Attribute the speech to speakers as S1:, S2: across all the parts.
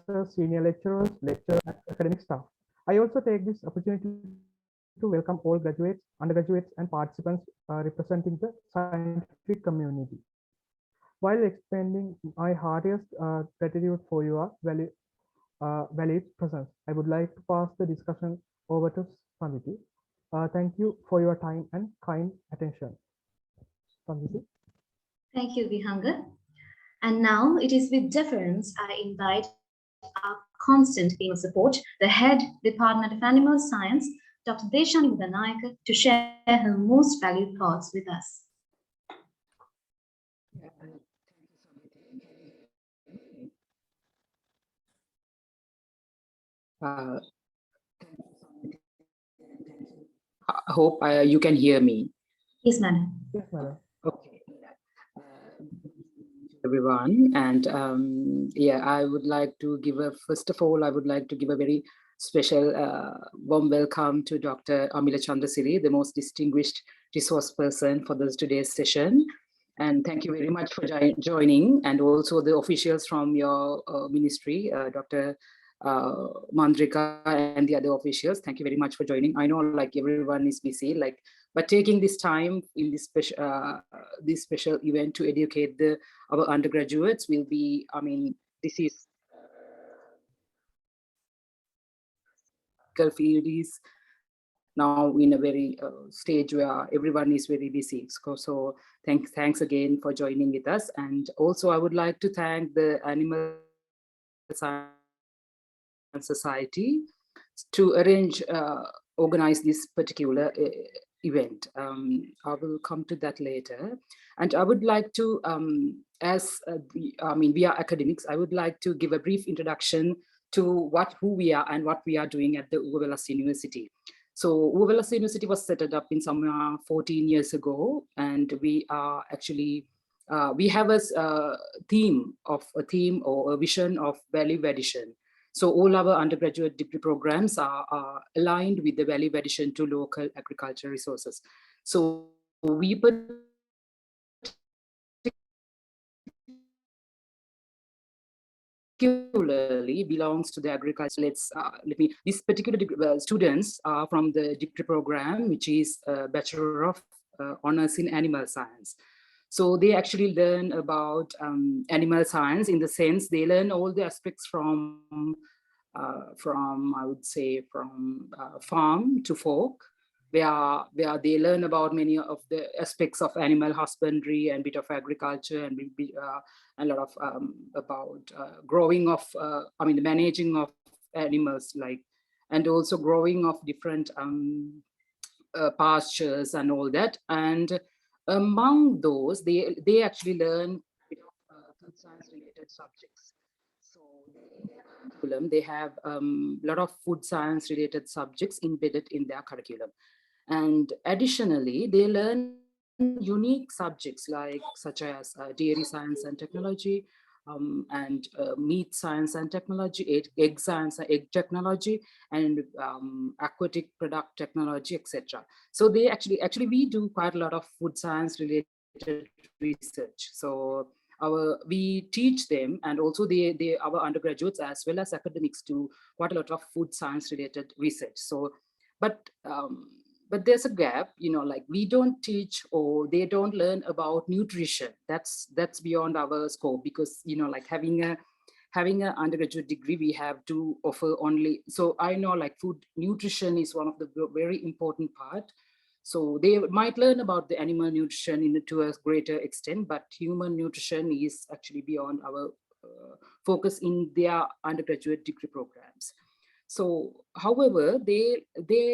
S1: professors, senior lecturers, and academic staff. I also take this opportunity to welcome all graduates, undergraduates, and participants representing the scientific community. While expanding my heartiest gratitude for your valued presence, I would like to pass the discussion over to Samiti. Thank you for your time and kind attention. Samiti.
S2: Thank you, Vihanga. And now it is with deference I invite our constant beam of support, the head Department of Animal Science, Dr. Deshani Mudanayaka, to share her most valued thoughts with us.
S3: I hope you can hear me.
S2: Yes, madam.
S1: Yes, madam.
S3: Okay. Everyone, and yeah, I would like to give a, first of all, I would like to give a very special warm welcome to Dr. Amila Chandrasiri, the most distinguished resource person for this today's session. And thank you very much for joining, and also the officials from your ministry, Dr. Mandrika and the other officials. Thank you very much for joining. I know like everyone is busy, like, but taking this time in this special event to educate our undergraduates will be, I mean, this is field is now in a very stage where everyone is very busy. So thanks again for joining with us. And also I would like to thank the Animal Science Society to organize this particular event. I will come to that later. And I would like to, we are academics, I would like to give a brief introduction to who we are and what we are doing at the Wellassa University. So Wellassa University was set up in somewhere 14 years ago, and we are actually, we have a theme or a vision of value addition. So all our undergraduate degree programs are aligned with the value addition to local agricultural resources. So we particularly belongs to the agriculture. These particular students are from the degree program, which is a Bachelor of Honors in Animal Science. So they actually learn about animal science in the sense they learn all the aspects from I would say from farm to fork, where they learn about many of the aspects of animal husbandry and bit of agriculture and a lot of about growing of, the managing of animals, like, and also growing of different pastures and all that. And among those, they actually learn food science related subjects. So they have a lot of food science related subjects embedded in their curriculum. And additionally, they learn unique subjects such as dairy science and technology, and meat science and technology, egg science, egg technology, and aquatic product technology, etc. So they actually we do quite a lot of food science related research. So we teach them, and also our undergraduates as well as academics do quite a lot of food science related research. So, but there's a gap, like we don't teach or they don't learn about nutrition. That's beyond our scope, because like having an undergraduate degree, we have to offer only. So I know like food nutrition is one of the very important part. So they might learn about the animal nutrition to a greater extent, but human nutrition is actually beyond our focus in their undergraduate degree programs. So, however, they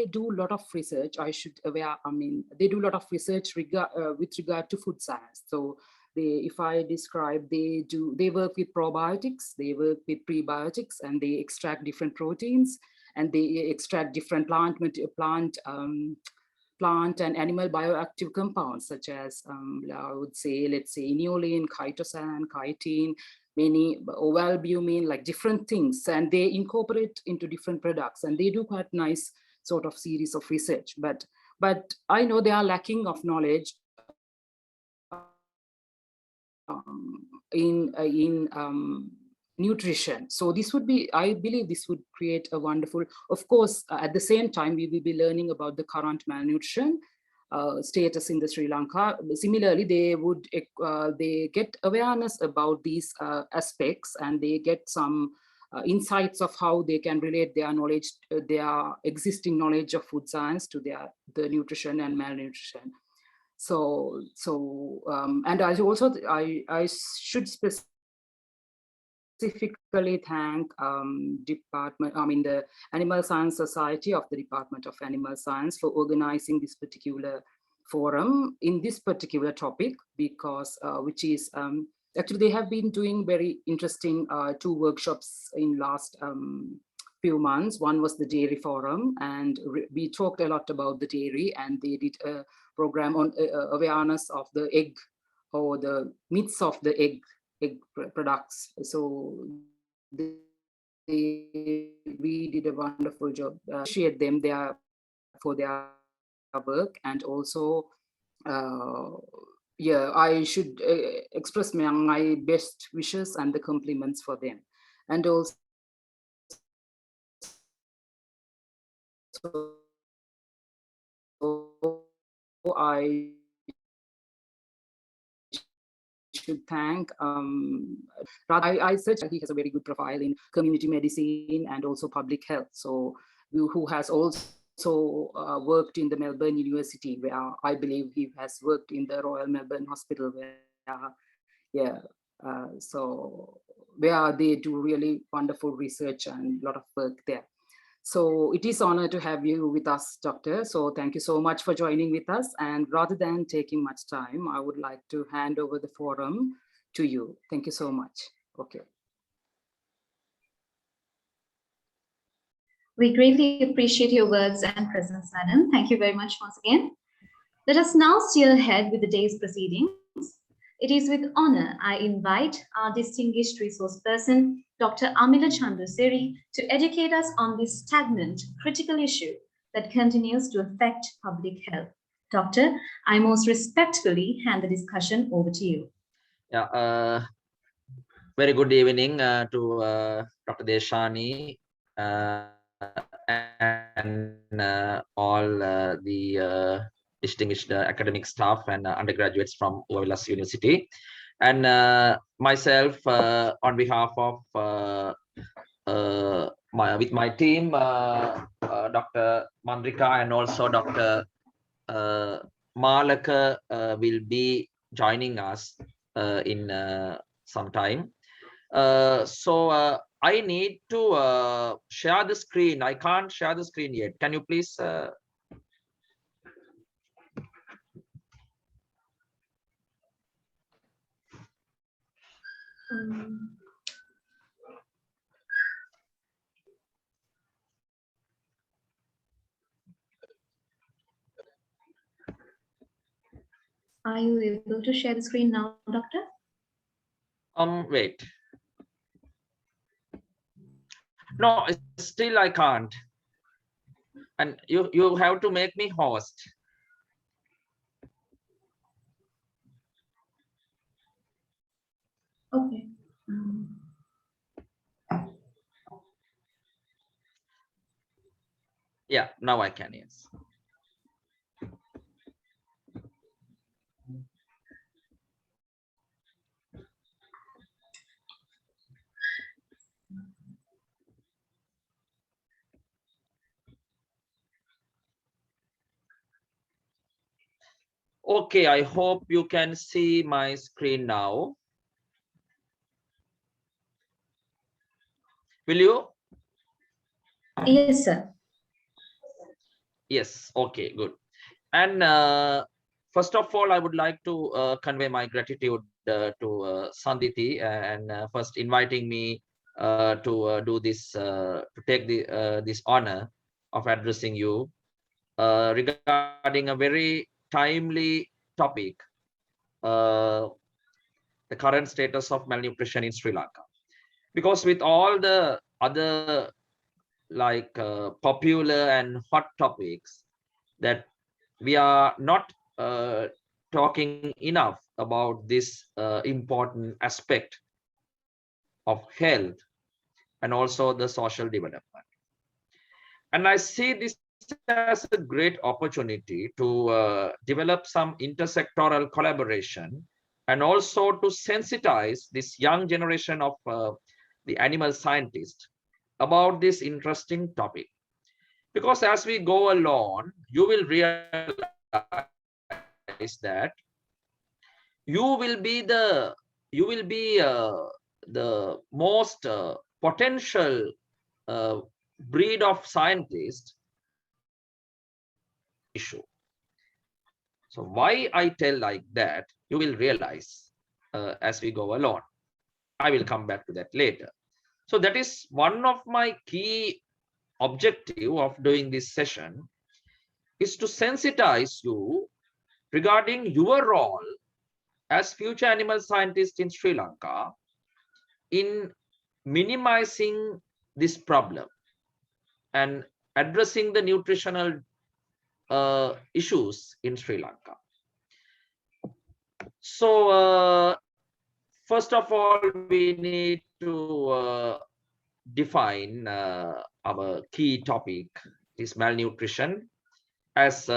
S3: do a lot of research. They do a lot of research with regard to food science. So, if I describe, they work with probiotics, they work with prebiotics, and they extract different proteins, and they extract different plant and animal bioactive compounds, such as let's say inulin, chitosan, chitin, many ovalbumin, like different things, and they incorporate into different products, and they do quite nice sort of series of research. But I know they are lacking of knowledge in nutrition. So this would be, I believe this would create a wonderful, of course, at the same time, we will be learning about the current malnutrition status in the Sri Lanka. Similarly, they get awareness about these aspects, and they get some insights of how they can relate their knowledge, their existing knowledge of food science to the nutrition and malnutrition. So and I should specifically thank the Animal Science Society of the Department of Animal Science for organizing this particular forum in this particular topic, because which is actually they have been doing very interesting 2 workshops in last few months. One was the dairy forum, and we talked a lot about the dairy, and they did a program on awareness of the egg, or the myths of the egg products. So we did a wonderful job. Appreciate them for their work, and also yeah, I should express my best wishes and the compliments for them. And also I should thank I searched, he has a very good profile in community medicine and also public health, so who has also worked in the Melbourne University, where I believe he has worked in the Royal Melbourne Hospital, where yeah, so where they do really wonderful research and a lot of work there. So it is an honor to have you with us, Doctor. So thank you so much for joining with us. And rather than taking much time, I would like to hand over the forum to you. Thank you so much. Okay.
S2: We greatly appreciate your words and presence, madam. Thank you very much once again. Let us now steer ahead with the day's proceedings. It is with honor I invite our distinguished resource person, Dr. Amila Chandraseri, to educate us on this stagnant, critical issue that continues to affect public health. Doctor, I most respectfully hand the discussion over to you.
S4: Yeah, very good evening to Dr. Deshani and all the distinguished academic staff and undergraduates from Wellassa University, and myself on behalf of with my team, Dr. Mandrika and also Dr. Malaka will be joining us in some time. So I need to share the screen. I can't share the screen yet. Can you please?
S2: Are you able to share the screen now, Doctor?
S4: Wait. No, still I can't. And you have to make me host.
S2: Okay.
S4: Yeah, now I can, yes. Okay, I hope you can see my screen now. Will you?
S2: Yes, sir.
S4: Yes, okay, good. And first of all, I would like to convey my gratitude to Sanditi and first inviting me to do this, to take this honor of addressing you regarding a very timely topic, the current status of malnutrition in Sri Lanka. Because with all the other like popular and hot topics that we are not talking enough about this important aspect of health, and also the social development. And I see this as a great opportunity to develop some intersectoral collaboration and also to sensitize this young generation of the animal scientists about this interesting topic. Because as we go along, you will realize that you will be the most potential breed of scientists issue. So why I tell like that, you will realize as we go along. I will come back to that later. So that is one of my key objective of doing this session, is to sensitize you regarding your role as future animal scientists in Sri Lanka in minimizing this problem and addressing the nutritional issues in Sri Lanka. So first of all, we need to define our key topic is malnutrition. As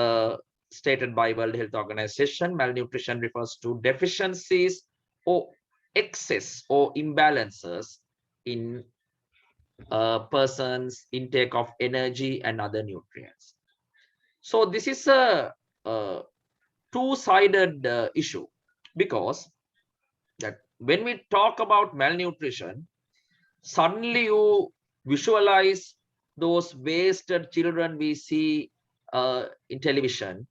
S4: stated by World Health Organization, malnutrition refers to deficiencies or excess or imbalances in a person's intake of energy and other nutrients. So this is a two-sided issue, because that when we talk about malnutrition, suddenly you visualize those wasted children we see in television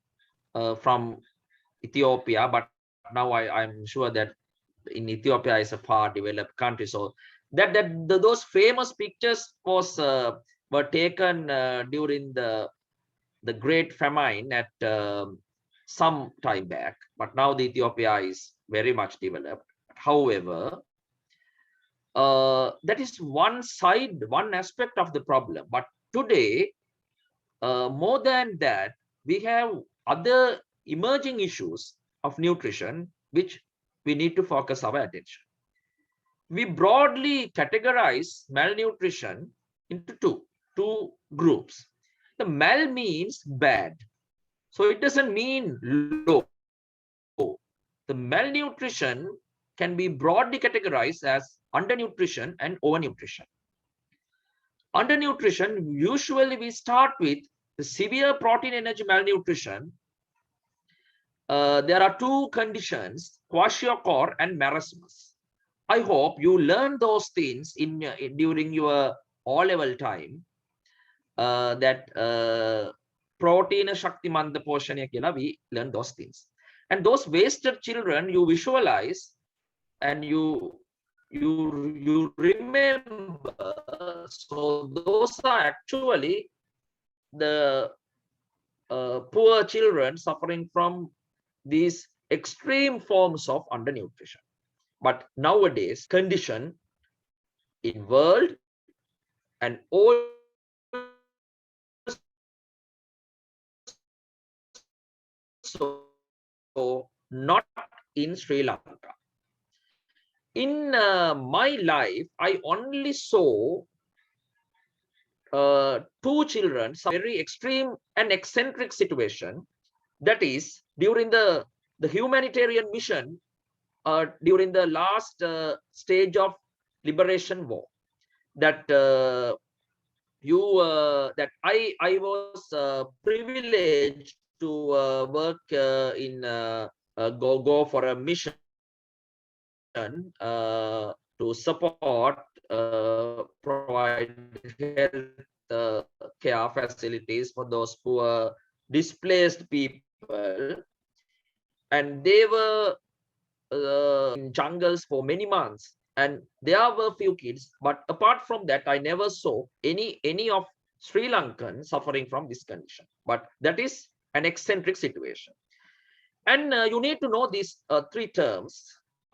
S4: from Ethiopia, but now I'm sure that in Ethiopia is a far developed country, so those famous pictures were taken during the Great Famine at some time back, but now the Ethiopia is very much developed. However, that is one side, one aspect of the problem. But today, more than that, we have other emerging issues of nutrition which we need to focus our attention. We broadly categorize malnutrition into two groups. The mal means bad, so it doesn't mean low. The malnutrition can be broadly categorized as undernutrition and overnutrition. Undernutrition, usually we start with the severe protein energy malnutrition. There are two conditions, kwashiorkor and marasmus. I hope you learn those things during your O-level time. That protein shakti manda poshanya kila, we learn those things. And those wasted children you visualize and you remember. So those are actually the poor children suffering from these extreme forms of undernutrition. But nowadays condition in world and also not in Sri Lanka. In my life, I only saw two children, some very extreme and eccentric situation. That is during the humanitarian mission during the last stage of liberation war. That I was privileged to work in go for a mission to support provide health care facilities for those poor displaced people, and they were in jungles for many months, and there were few kids, but apart from that I never saw any of Sri Lankan suffering from this condition. But that is an eccentric situation. And you need to know these three terms.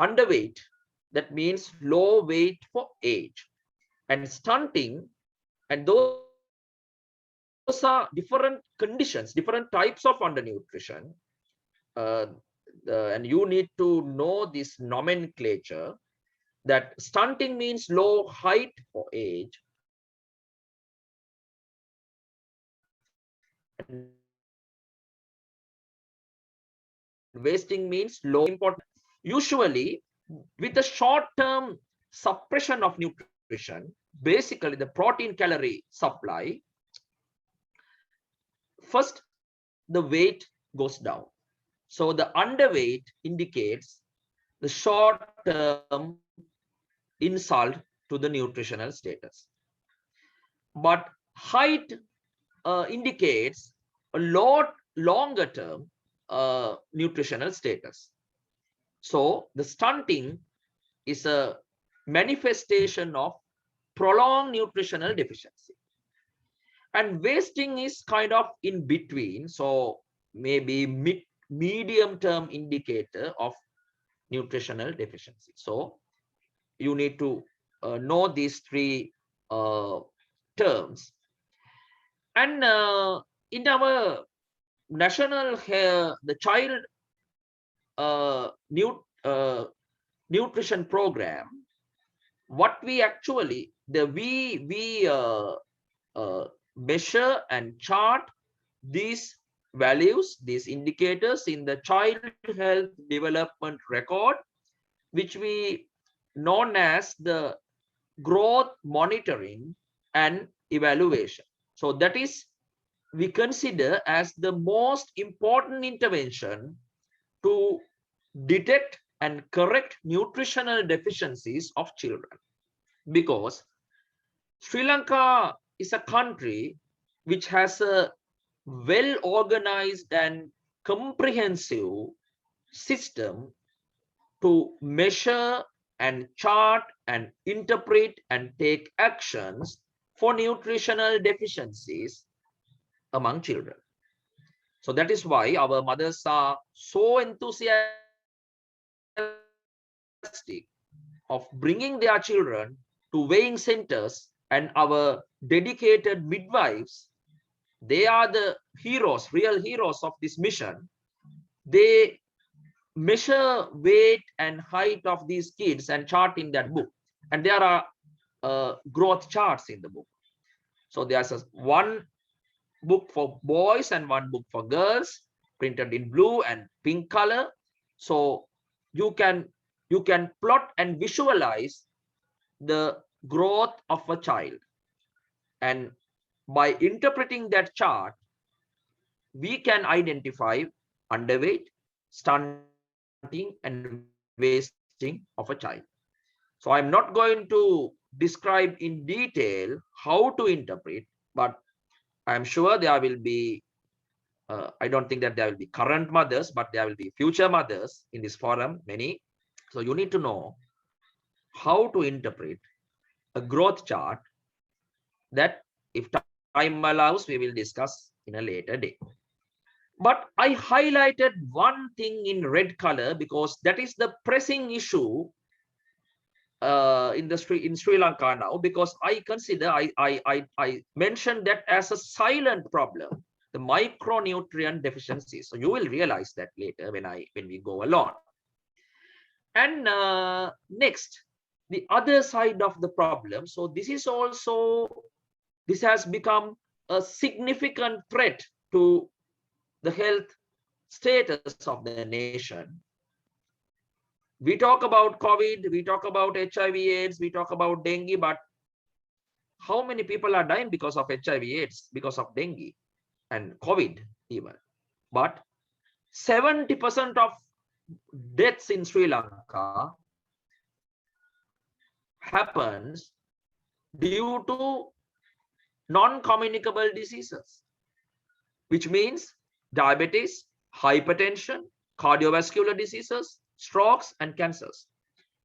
S4: Underweight, that means low weight for age, and stunting, and those are different conditions, different types of undernutrition, and you need to know this nomenclature. that stunting means low height or age, and wasting means low important. Usually, with the short-term suppression of nutrition, basically the protein calorie supply, first the weight goes down. So the underweight indicates the short-term insult to the nutritional status. But height indicates a lot longer-term nutritional status. So the stunting is a manifestation of prolonged nutritional deficiency. And wasting is kind of in between, so maybe medium term indicator of nutritional deficiency. So you need to know these three terms. And in our national the child nutrition program, what we actually measure and chart these values, these indicators in the child health development record, which we known as the growth monitoring and evaluation. So that is we consider as the most important intervention to detect and correct nutritional deficiencies of children, because Sri Lanka is a country which has a well organized and comprehensive system to measure and chart and interpret and take actions for nutritional deficiencies among children. So that is why our mothers are so enthusiastic of bringing their children to weighing centers, and our dedicated midwives, they are the heroes, real heroes of this mission. They measure weight and height of these kids and chart in that book. And there are growth charts in the book. So there's one book for boys and one book for girls, printed in blue and pink color. So you can plot and visualize the growth of a child. And by interpreting that chart, we can identify underweight, stunting, and wasting of a child. So I'm not going to describe in detail how to interpret, but I'm sure there will be, I don't think that there will be current mothers, but there will be future mothers in this forum, many. So you need to know how to interpret a growth chart that, if time allows, we will discuss in a later day. But I highlighted one thing in red color because that is the pressing issue in Sri Lanka now, because I consider I mentioned that as a silent problem, the micronutrient deficiency. So you will realize that later when we go along. And next, the other side of the problem. So this has become a significant threat to the health status of the nation. We talk about COVID, we talk about HIV/AIDS, we talk about dengue, but how many people are dying because of HIV/AIDS, because of dengue and COVID even? But 70% of deaths in Sri Lanka happens due to non-communicable diseases, which means diabetes, hypertension, cardiovascular diseases, strokes, and cancers.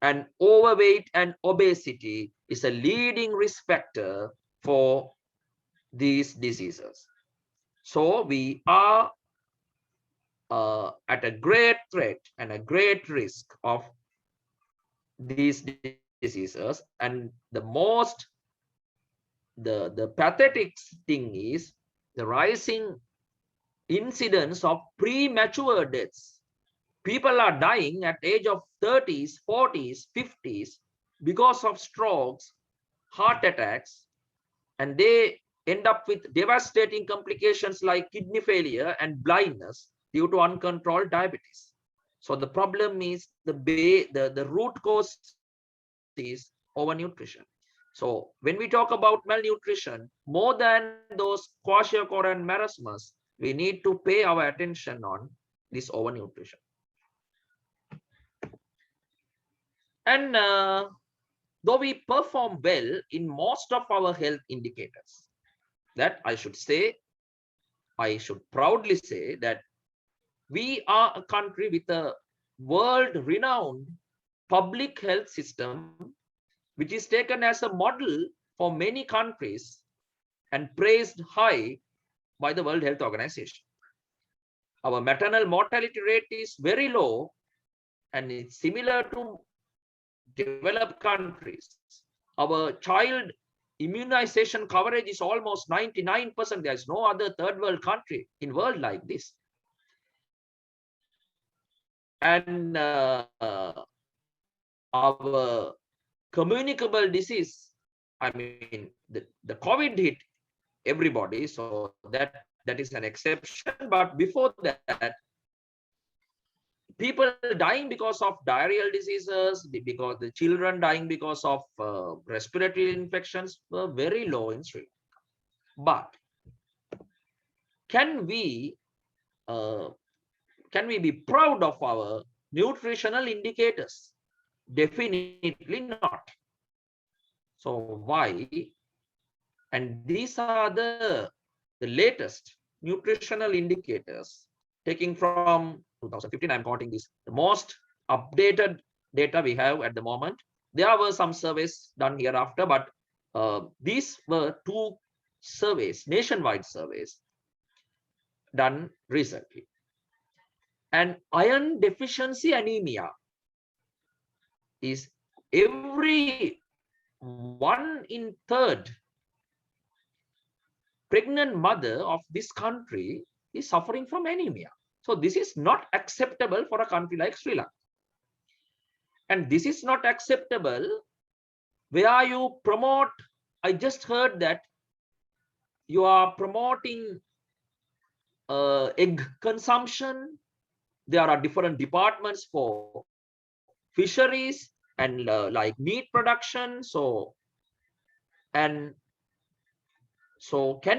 S4: And overweight and obesity is a leading risk factor for these diseases. So we are at a great threat and a great risk of these diseases. And the pathetic thing is the rising incidence of premature deaths. People are dying at age of 30s, 40s, 50s because of strokes, heart attacks, and they end up with devastating complications like kidney failure and blindness due to uncontrolled diabetes. So the problem is the root cause is overnutrition. So when we talk about malnutrition, more than those kwashiorkor and marasmus, we need to pay our attention on this overnutrition. And though we perform well in most of our health indicators, that I should proudly say that we are a country with a world-renowned public health system, which is taken as a model for many countries and praised high by the World Health Organization. Our maternal mortality rate is very low, and it's similar to developed countries. Our child immunization coverage is almost 99%. There's no other third world country in world like this. And our communicable disease, I mean, the COVID hit everybody, so that is an exception. But before that, people dying because of diarrheal diseases, because the children dying because of respiratory infections were very low in Sri Lanka. But can we be proud of our nutritional indicators? Definitely not. So why? And these are the latest nutritional indicators taking from 2015. I'm quoting this, the most updated data we have at the moment. There were some surveys done hereafter, but these were 2 surveys, nationwide surveys done recently. And iron deficiency anemia is every 1 in 3 pregnant mother of this country is suffering from anemia. So this is not acceptable for a country like Sri Lanka. And this is not acceptable where you promote, I just heard that you are promoting egg consumption. There are different departments for fisheries and like meat production. So can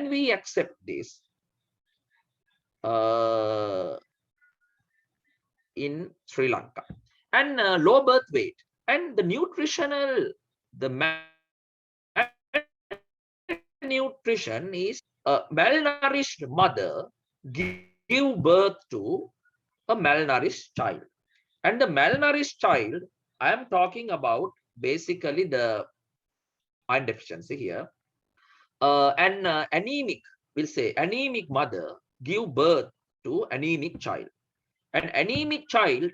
S4: we accept this in Sri Lanka? And low birth weight and the nutritional, the malnutrition is a malnourished mother give birth to a malnourished child. And the malnourished child, I am talking about basically the iron deficiency here. And anemic, we'll say anemic mother give birth to anemic child. An anemic child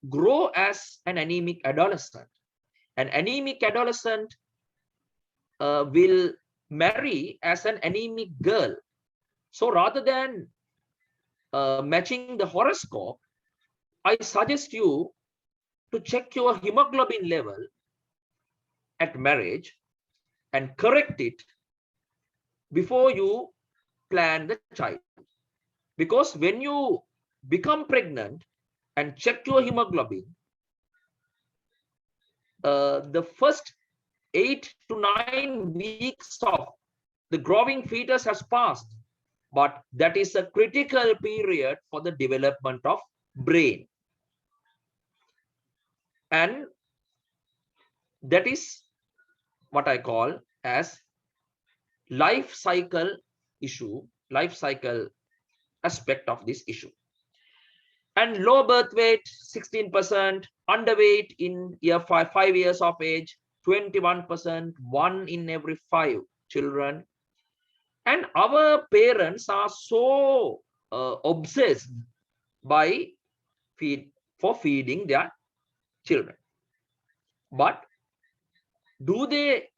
S4: grow as an anemic adolescent. An anemic adolescent will marry as an anemic girl. So rather than matching the horoscope, I suggest you to check your hemoglobin level at marriage and correct it before you plan the child. Because when you become pregnant and check your hemoglobin, the first 8 to 9 weeks of the growing fetus has passed, but that is a critical period for the development of brain. And that is what I call as life cycle issue, life cycle aspect of this issue. And low birth weight, 16%, underweight in year 5 years of age, 21%, 1 in every 5 children. And our parents are so obsessed by feeding their children. But do they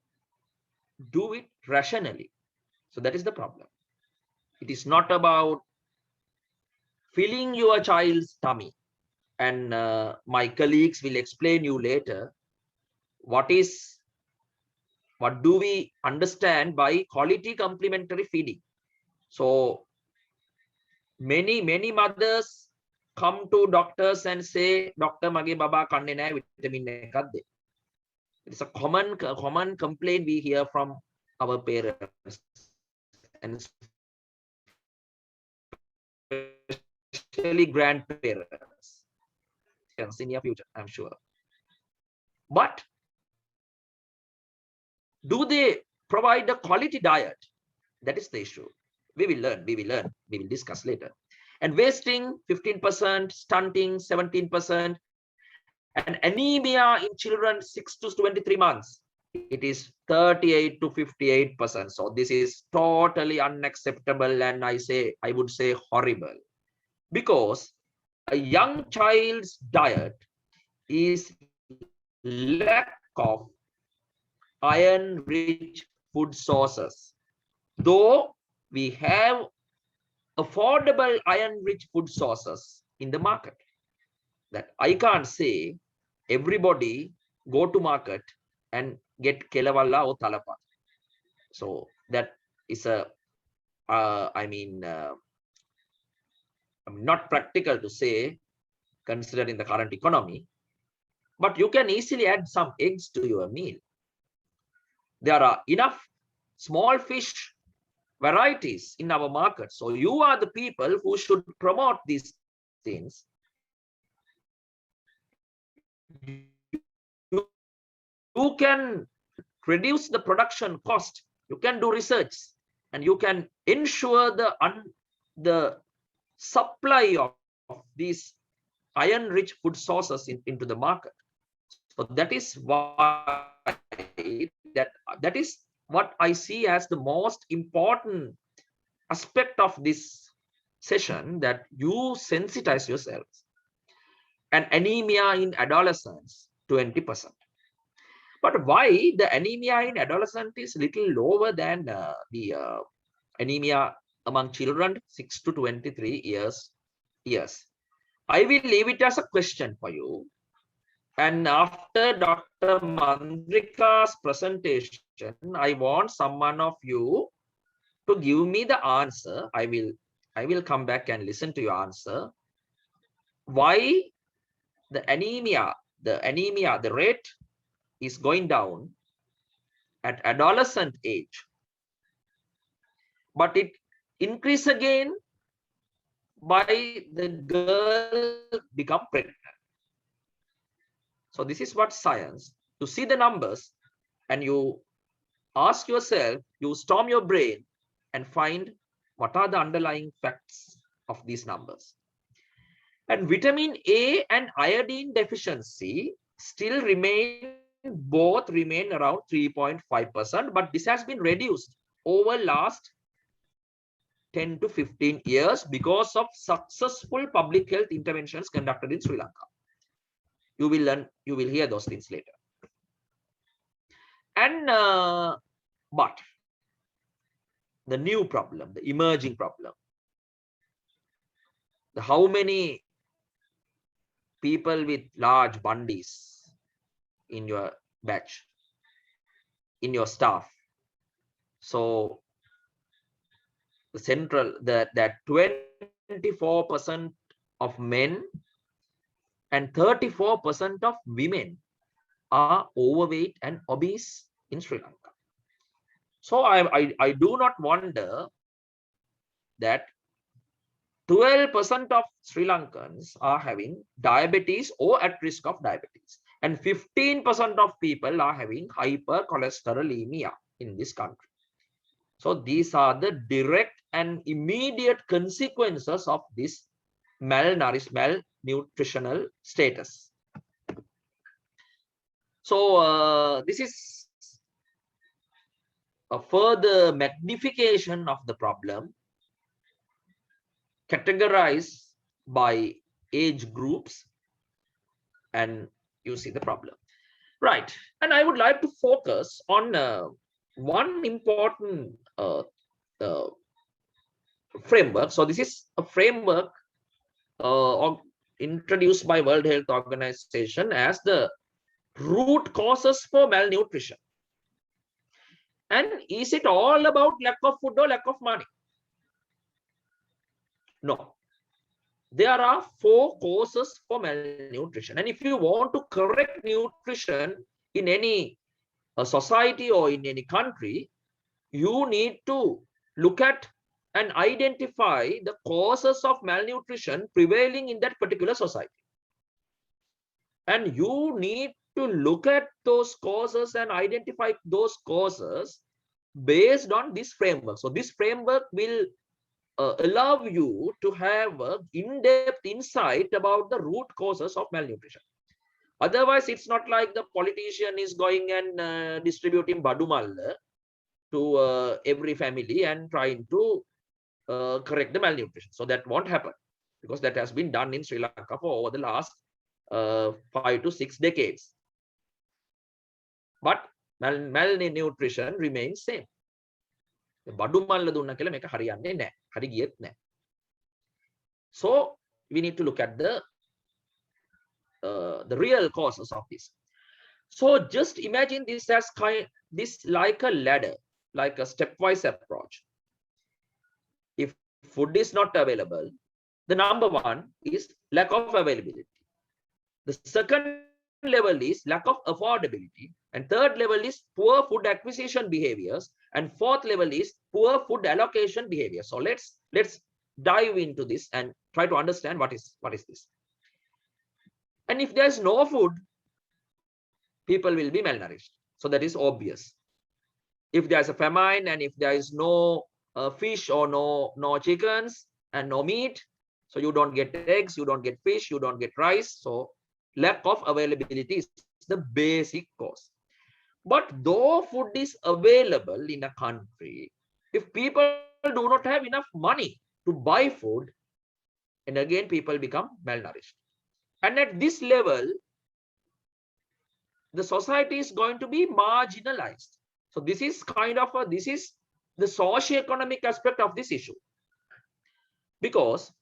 S4: do it rationally? So that is the problem. It is not about filling your child's tummy. And my colleagues will explain you later what do we understand by quality complementary feeding? So many mothers come to doctors and say, Doctor, mage baba kanne naha vitamin ekak de. It's a common complaint we hear from our parents and especially grandparents in near future, I'm sure. But do they provide a quality diet? That is the issue. We will learn, we will discuss later. And wasting 15%, stunting 17%, and anemia in children 6 to 23 months, it is 38 to 58%. So this is totally unacceptable, and I would say horrible, because a young child's diet is lack of iron-rich food sources. Though we have affordable iron-rich food sources in the market, that I can't say everybody go to market and get kelawalla or talapa. So that is a, not practical to say, considering the current economy. But you can easily add some eggs to your meal. There are enough small fish varieties in our market. So you are the people who should promote these things. You can reduce the production cost. You can do research, and you can ensure the supply of these iron-rich food sources into the market. So that is why that is what I see as the most important aspect of this session, that you sensitize yourselves. And anemia in adolescents, 20%. But why the anemia in adolescent is little lower than the anemia among children 6 to 23 years? I will leave it as a question for you. And after Dr. Mandrika's presentation, I want someone of you to give me the answer. I will come back and listen to your answer. Why the anemia, the rate is going down at adolescent age, but it increase again by the girl become pregnant. So this is what science, to see the numbers, and you ask yourself, you storm your brain and find what are the underlying facts of these numbers. And vitamin A and iodine deficiency still both remain around 3.5%, but this has been reduced over last 10 to 15 years because of successful public health interventions conducted in Sri Lanka. You will hear those things later. And but the new problem, the emerging problem, how many people with large bundis in your batch, in your staff. So the central, that 24% of men and 34% of women are overweight and obese in Sri Lanka. So I do not wonder that 12% of Sri Lankans are having diabetes or at risk of diabetes, and 15% of people are having hypercholesterolemia in this country. So these are the direct and immediate consequences of this malnutritional status. So this is a further magnification of the problem, categorized by age groups, and you see the problem, right? And I would like to focus on one important framework. So this is a framework introduced by World Health Organization as the root causes for malnutrition. And is it all about lack of food or lack of money? No. There are 4 causes for malnutrition. And if you want to correct nutrition in any society or in any country, you need to look at and identify the causes of malnutrition prevailing in that particular society. And you need to look at those causes and identify those causes based on this framework. So this framework will allow you to have an in-depth insight about the root causes of malnutrition. Otherwise, it's not like the politician is going and distributing badumalla to every family and trying to correct the malnutrition. So that won't happen, because that has been done in Sri Lanka for over the last 5 to 6 decades. But malnutrition remains same. badumalla dunna කියලා මේක හරියන්නේ නැහැ. හරි ගියෙත් නැහැ. So we need to look at the real causes of this. So just imagine this as this like a ladder, like a stepwise approach. If food is not available, the number 1 is lack of availability. The second level is lack of affordability, and third level is poor food acquisition behaviors, and fourth level is poor food allocation behavior. So let's dive into this and try to understand what is this. And if there's no food, people will be malnourished. So that is obvious. If there's a famine and if there is no fish or no chickens and no meat, so you don't get eggs, you don't get fish, you don't get rice. So lack of availability is the basic cause. But though food is available in a country, if people do not have enough money to buy food, and again people become malnourished. And at this level, the society is going to be marginalized. So this is this is the socio-economic aspect of this issue. Because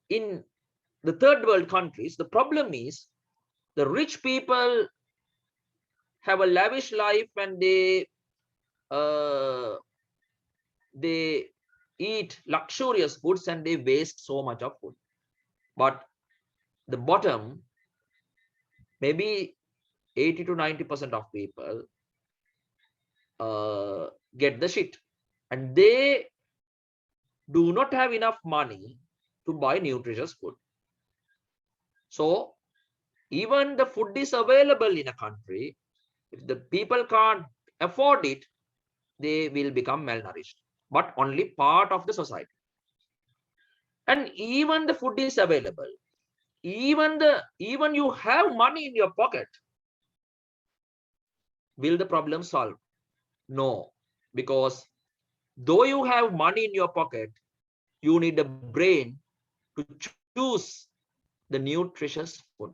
S4: in the third world countries, the problem is the rich people have a lavish life and they eat luxurious foods and they waste so much of food. But the bottom, maybe 80 to 90% of people get the shit, and they do not have enough money to buy nutritious food. So even the food is available in a country, if the people can't afford it, they will become malnourished, but only part of the society. And even the food is available, even you have money in your pocket, will the problem solve? No, because though you have money in your pocket, you need a brain to choose the nutritious food.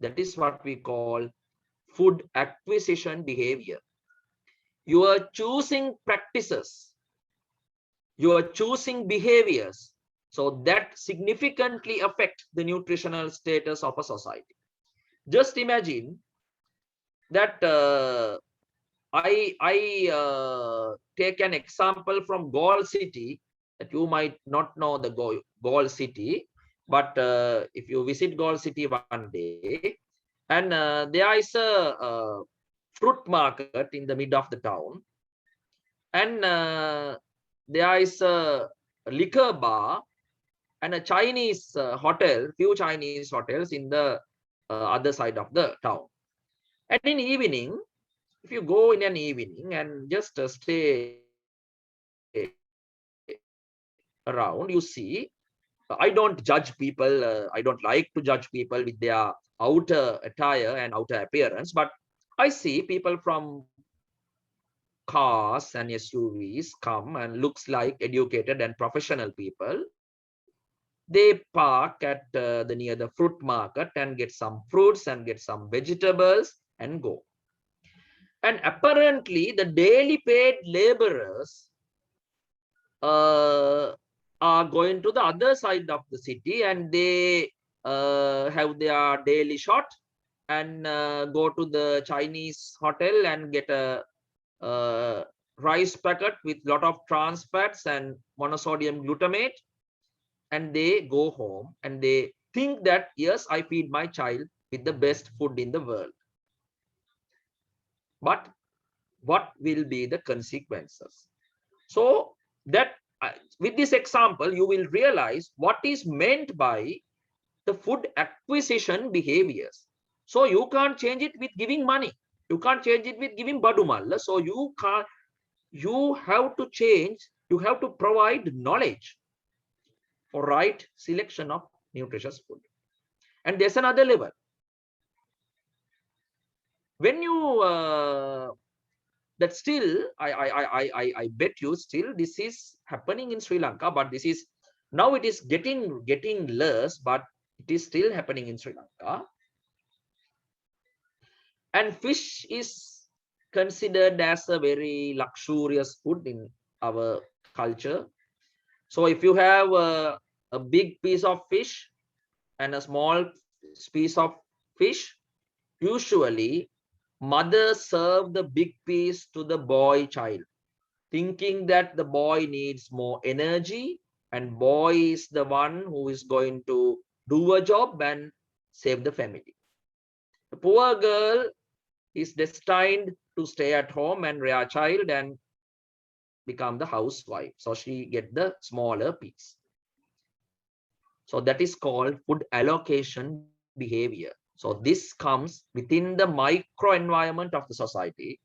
S4: That is what we call food acquisition behavior. You are choosing practices, you are choosing behaviors, so that significantly affect the nutritional status of a society. Just imagine that I take an example from Galle City, that you might not know the Galle City, but if you visit Galle City one day, and there is a fruit market in the mid of the town, and there is a liquor bar and a Chinese hotel, few Chinese hotels in the other side of the town. And in evening, if you go in an evening and just stay around, you see, I don't judge people. I don't like to judge people with their outer attire and outer appearance, but I see people from cars and SUVs come and looks like educated and professional people. They park at near the fruit market and get some fruits and get some vegetables and go. And apparently the daily paid laborers are going to the other side of the city, and they have their daily shot and go to the Chinese hotel and get a rice packet with lot of trans fats and monosodium glutamate, and they go home and they think that, yes, I feed my child with the best food in the world. But what will be the consequences? So that with this example, you will realize what is meant by the food acquisition behaviors. So you can't change it with giving money. You can't change it with giving badumalla. So you can't, you have to change, you have to provide knowledge for right selection of nutritious food. And there's another level. When you that still, I bet you still this is happening in Sri Lanka, but this is now it is getting less, but it is still happening in Sri Lanka. And fish is considered as a very luxurious food in our culture. So if you have a big piece of fish and a small piece of fish, usually mother serve the big piece to the boy child, thinking that the boy needs more energy and boy is the one who is going to do a job and save the family. The poor girl is destined to stay at home and rear child and become the housewife. So she get the smaller piece. So that is called food allocation behavior. So this comes within the micro environment of the society.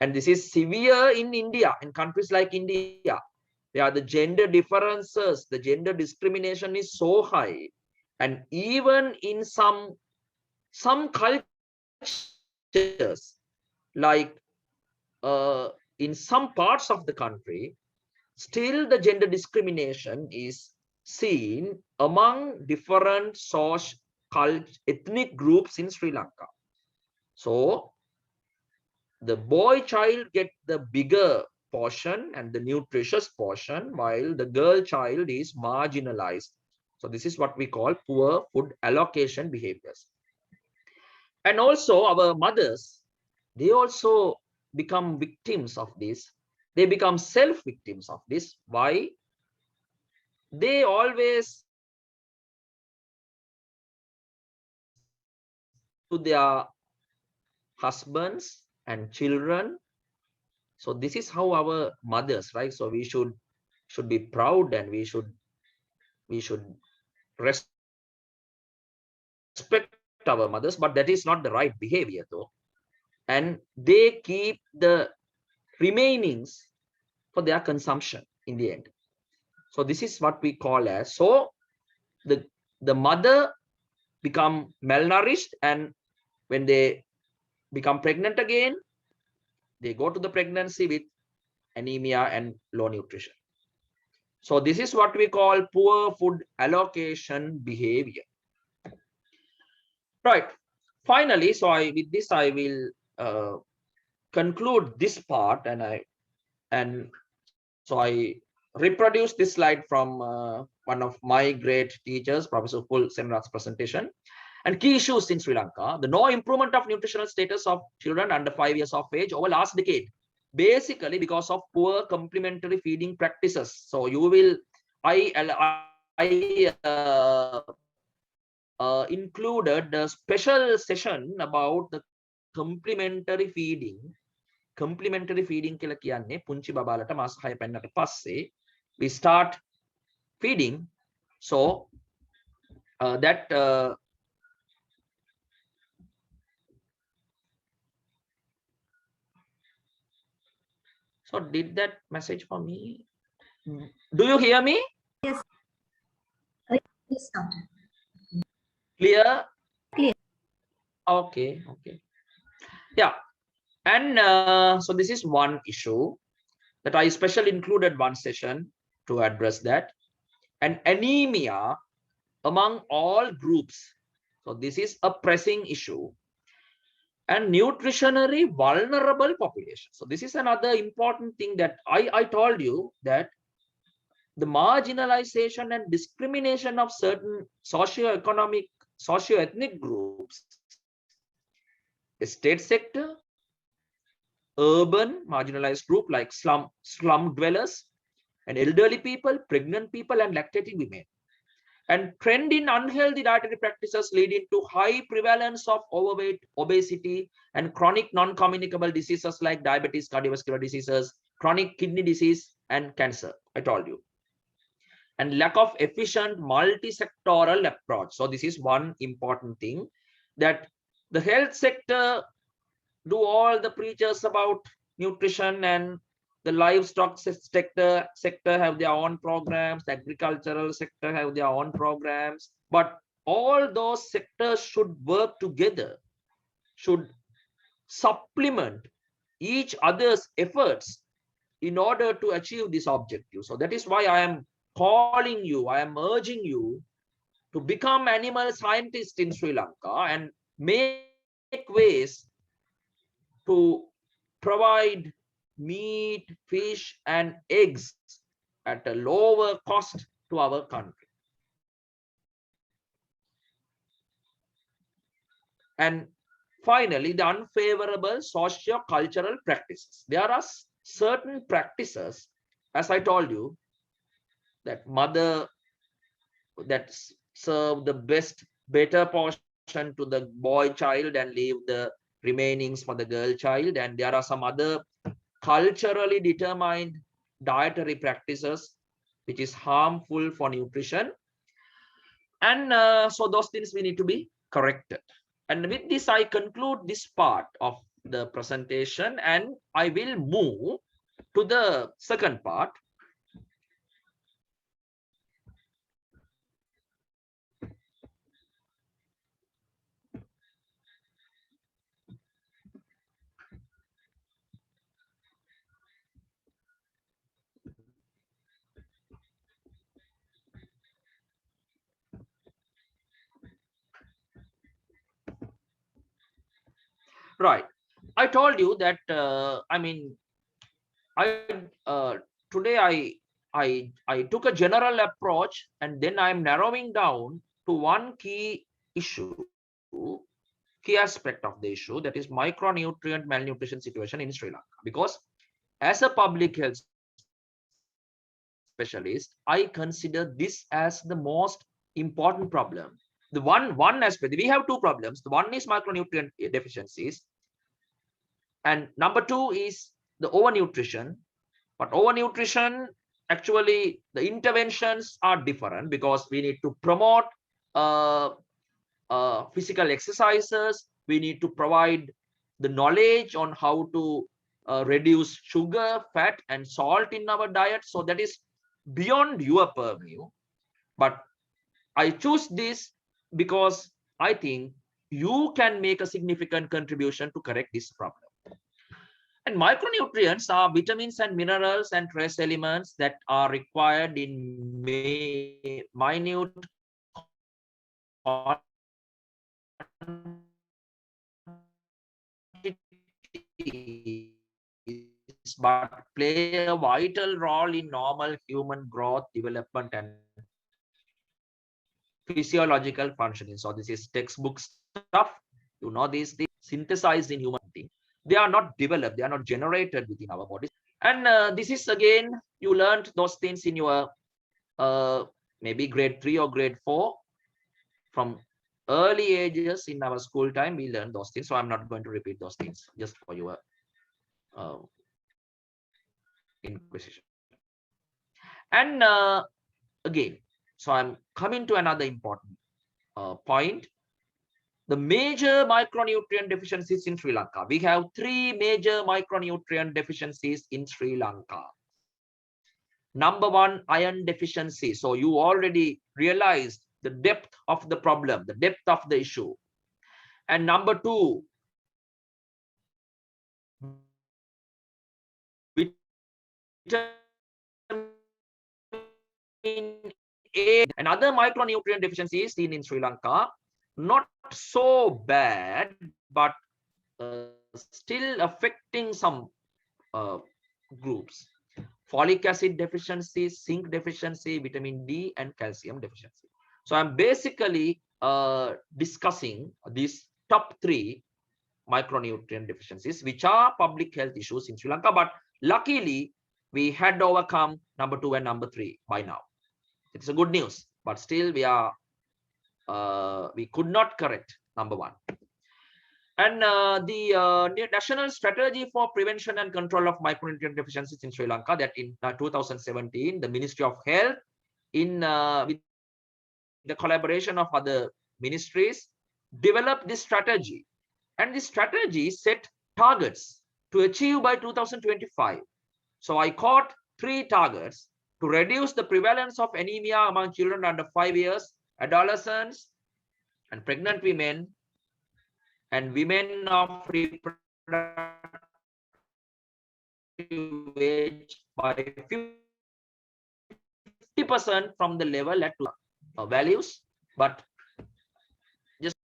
S4: And this is severe in India, in countries like India, where the gender differences, the gender discrimination is so high. And even in some cultures, like in some parts of the country, still the gender discrimination is seen among different social, ethnic groups in Sri Lanka. So the boy child get the bigger portion and the nutritious portion, while the girl child is marginalized. So this is what we call poor food allocation behaviors. And also our mothers, they also become victims of this. They become self-victims of this. Why? They always to their husbands and children. So this is how our mothers, right? So we should be proud and we should respect our mothers, but that is not the right behavior though. And they keep the remainings for their consumption in the end. So this is what we call as, so the mother become malnourished, and when they become pregnant again, they go to the pregnancy with anemia and low nutrition. So this is what we call poor food allocation behavior. Right. Finally, so with this I will conclude this part, and so I reproduce this slide from one of my great teachers, Professor Pul Senrat's presentation. And key issues in Sri Lanka: the no improvement of nutritional status of children under 5 years of age over last decade, basically because of poor complementary feeding practices. So you will, included a special session about the complementary feeding. Complementary feeding කියලා කියන්නේ පුංචි බබාලට මාස 6 පෙන්නට පස්සේ we start feeding. So that so did that message for me? Do you hear me?
S2: Yes. Yes, doctor.
S4: Clear?
S2: Clear.
S4: Okay. Yeah. And so this is one issue that I specially included one session to address that. And anemia among all groups. So this is a pressing issue. And nutritionally vulnerable population. So this is another important thing that I told you, that the marginalization and discrimination of certain socio-economic, socio-ethnic groups, estate sector, urban marginalized group like slum dwellers, and elderly people, pregnant people, and lactating women. And trend in unhealthy dietary practices leading to high prevalence of overweight, obesity, and chronic non-communicable diseases like diabetes, cardiovascular diseases, chronic kidney disease, and cancer. I told you. And lack of efficient multi-sectoral approach. So this is one important thing, that the health sector do all the preachers about nutrition, and the livestock sector have their own programs, the agricultural sector have their own programs, but all those sectors should work together, should supplement each other's efforts in order to achieve this objective. So that is why I am calling you, I am urging you to become animal scientists in Sri Lanka and make ways to provide meat, fish, and eggs at a lower cost to our country. And finally, the unfavorable socio-cultural practices. There are certain practices, as I told you, that mother that serve the better portion to the boy child and leave the remainings for the girl child. And there are some other culturally determined dietary practices which is harmful for nutrition. And so those things we need to be corrected. And with this, I conclude this part of the presentation, and I will move to the second part. Right. I told you that today I took a general approach, and then I am narrowing down to one key issue, key aspect of the issue, that is micronutrient malnutrition situation in Sri Lanka. Because as a public health specialist, I consider this as the most important problem. The one aspect, we have two problems. The one is micronutrient deficiencies, and number two is the overnutrition. But overnutrition, actually, the interventions are different, because we need to promote physical exercises. We need to provide the knowledge on how to reduce sugar, fat, and salt in our diet. So that is beyond your purview. But I choose this because I think you can make a significant contribution to correct this problem. And micronutrients are vitamins and minerals and trace elements that are required in minute quantities, but play a vital role in normal human growth, development, and physiological functioning. So this is textbook stuff. You know, these things synthesized in human being. They are not developed, they are not generated within our bodies. And this is, again, you learned those things in your maybe grade 3 or grade 4. From early ages in our school time, we learned those things. So I'm not going to repeat those things, just for your inquisition. And again, so I'm coming to another important point. The major micronutrient deficiencies in Sri Lanka. We have 3 major micronutrient deficiencies in Sri Lanka. Number 1, iron deficiency. So you already realized the depth of the problem, the depth of the issue. And number 2, vitamin A and other micronutrient deficiencies seen in Sri Lanka. Not so bad, but still affecting some groups. folic acid deficiency, zinc deficiency, vitamin D, and calcium deficiency. So I'm basically discussing these top 3 micronutrient deficiencies, which are public health issues in Sri Lanka. But luckily, we had overcome number 2 and number 3 by now. It's a good news, but still we could not correct number 1. And the National Strategy for Prevention and Control of Micronutrient Deficiencies in Sri Lanka, that in 2017, the Ministry of Health, with the collaboration of other ministries, developed this strategy. And this strategy set targets to achieve by 2025. So I caught 3 targets: to reduce the prevalence of anemia among children under 5 years, adolescents, and pregnant women, and women of reproductive age by 50% from the level at values. But just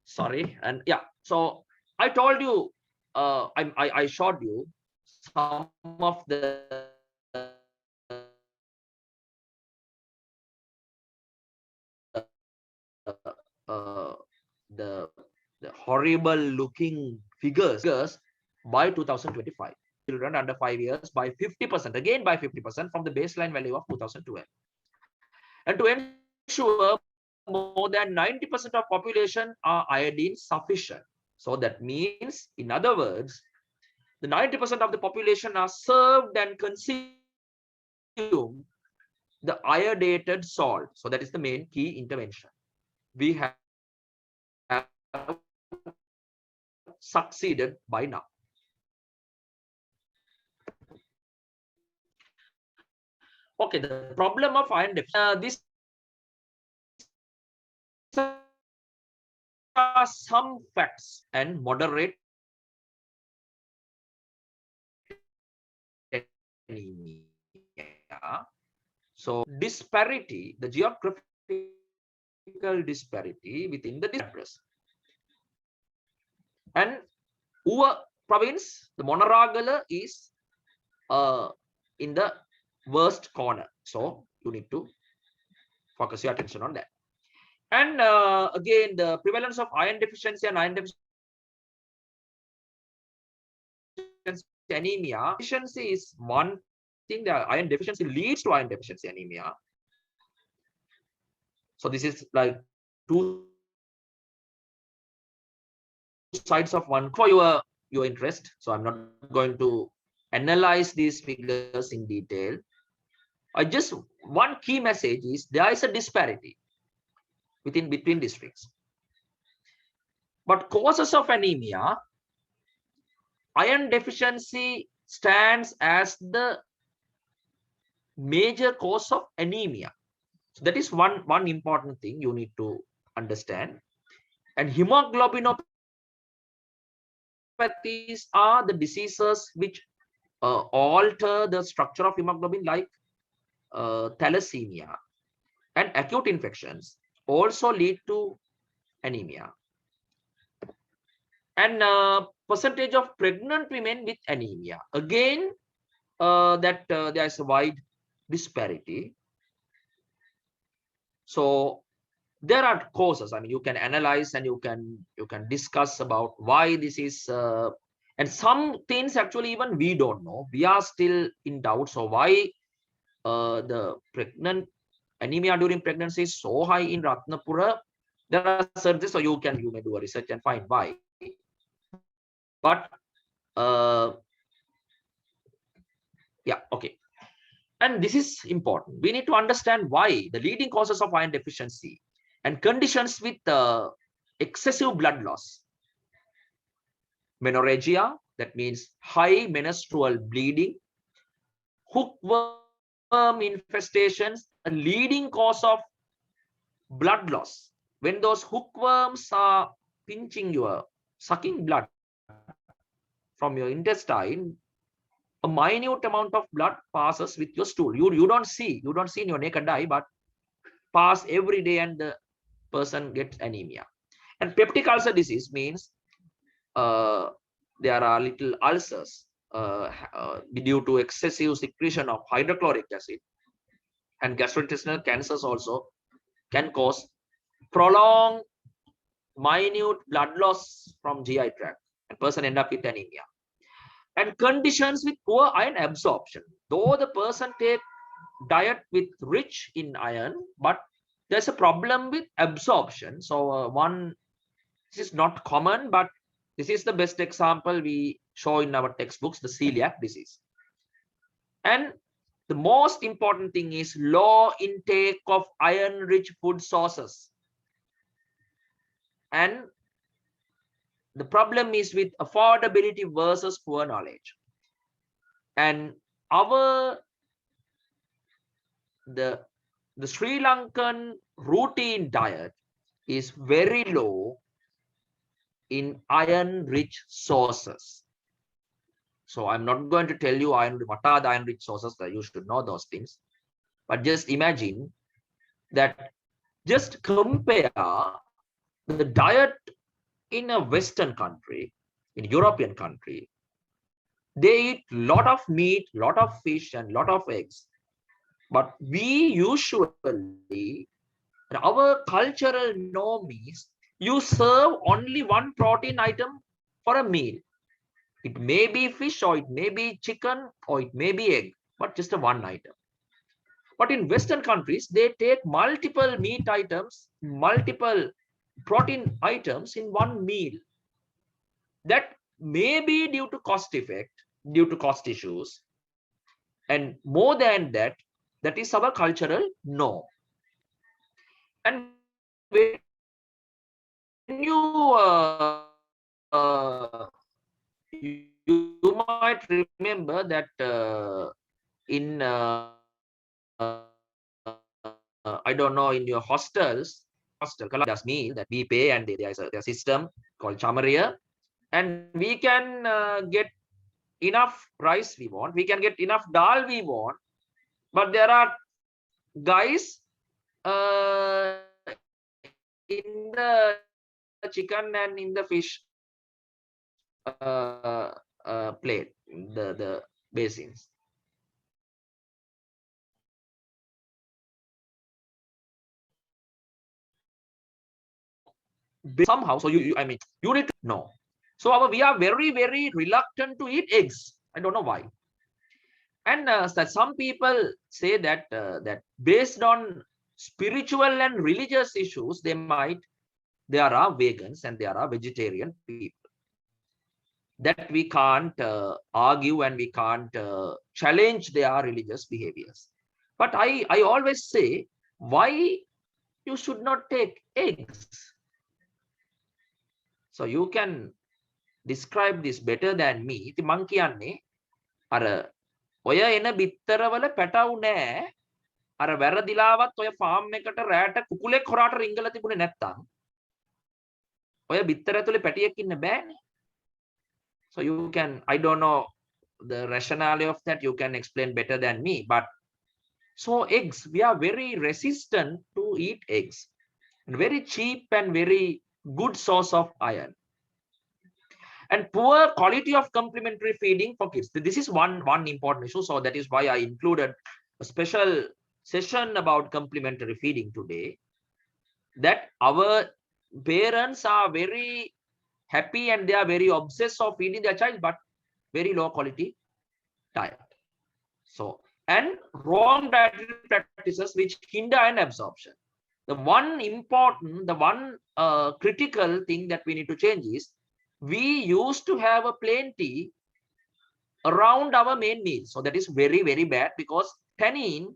S4: sorry. And yeah, so I told you, I showed you some of the horrible looking figures by 2025. Children under 5 years by 50%, again by 50% from the baseline value of 2012. And to ensure more than 90% of population are iodine sufficient. So that means, in other words, the 90% of the population are served and consumed the iodated salt. So that is the main key intervention. We have succeeded by now. Okay, the problem of iron deficiency. This are some facts and moderate anemia. So disparity, the geographical disparity within the address. And Uva province, the Monaragala is in the worst corner. So you need to focus your attention on that. And again, the prevalence of iron deficiency and iron deficiency anemia. Deficiency is one thing. The iron deficiency leads to iron deficiency anemia. So this is like 2 sides of one for your interest. So I'm not going to analyze these figures in detail. Just one key message is there is a disparity between districts. But causes of anemia, iron deficiency stands as the major cause of anemia. So that is one important thing you need to understand. And hemoglobinopathies are the diseases which alter the structure of hemoglobin, like thalassemia. And acute infections also lead to anemia. And percentage of pregnant women with anemia, again, there is a wide disparity. So there are causes. I mean, you can analyze and you can discuss about why this is, and some things actually even we don't know. We are still in doubt. So why the anemia during pregnancy is so high in Ratnapura? There are certain, so you may do a research and find why. But yeah, okay. And this is important. We need to understand why the leading causes of iron deficiency and conditions with excessive blood loss. Menorrhagia, that means high menstrual bleeding. Hookworm infestations, a leading cause of blood loss. When those hookworms are sucking blood from your intestine, a minute amount of blood passes with your stool. You don't see in your naked eye, but pass every day and the person gets anemia. And peptic ulcer disease means there are little ulcers due to excessive secretion of hydrochloric acid. And gastrointestinal cancers also can cause prolonged minute blood loss from GI tract, and person end up with anemia. And conditions with poor iron absorption, though the person take diet with rich in iron, but there's a problem with absorption. So this is not common, but this is the best example we show in our textbooks, the celiac disease. And the most important thing is low intake of iron-rich food sources. And the problem is with affordability versus poor knowledge. And the Sri Lankan routine diet is very low in iron-rich sources. So I'm not going to tell you what are the iron-rich sources, that you should know those things. But just imagine that, just compare the diet in a Western country, in European country. They eat a lot of meat, lot of fish, and lot of eggs. But we usually, our cultural norm is, you serve only one protein item for a meal. It may be fish, or it may be chicken, or it may be egg, but just a one item. But in Western countries, they take multiple meat items, multiple protein items in one meal. That may be due to cost effect, due to cost issues. And more than that, that is our cultural norm. And when you might remember that in I don't know, in your hostel does meal that we pay, and there is a system called chamaria, and we can get enough rice we want, we can get enough dal we want, but there are guys in the chicken and in the fish plate, the basins. Somehow, so I mean, you need to know. So we are very, very reluctant to eat eggs. I don't know why. And some people say that that based on spiritual and religious issues, there are vegans and there are vegetarian people. That we can't argue, and we can't challenge their religious behaviors. But I always say, why you should not take eggs? So you can describe this better than me. ඉතින් මං කියන්නේ අර ඔය එන බිත්තරවල පැටවු නෑ. අර වැරදිලාවත් ඔය farm එකට රැට කුකුලෙක් හොරාට රිංගලා තිබුණේ නැත්තම් ඔය බිත්තර ඇතුලේ පැටියෙක් ඉන්න බෑනේ. So you can, I don't know the rationale of that, you can explain better than me. But so eggs, we are very resistant to eat eggs. And very cheap and very good source of iron. And poor quality of complementary feeding for kids. This is one important issue. So that is why I included a special session about complementary feeding today. That our parents are very happy and they are very obsessed of feeding their child, but very low quality diet. So, and wrong dietary practices which hinder iron absorption. The one critical thing that we need to change is, we used to have a plenty around our main meals. So that is very, very bad, because tannin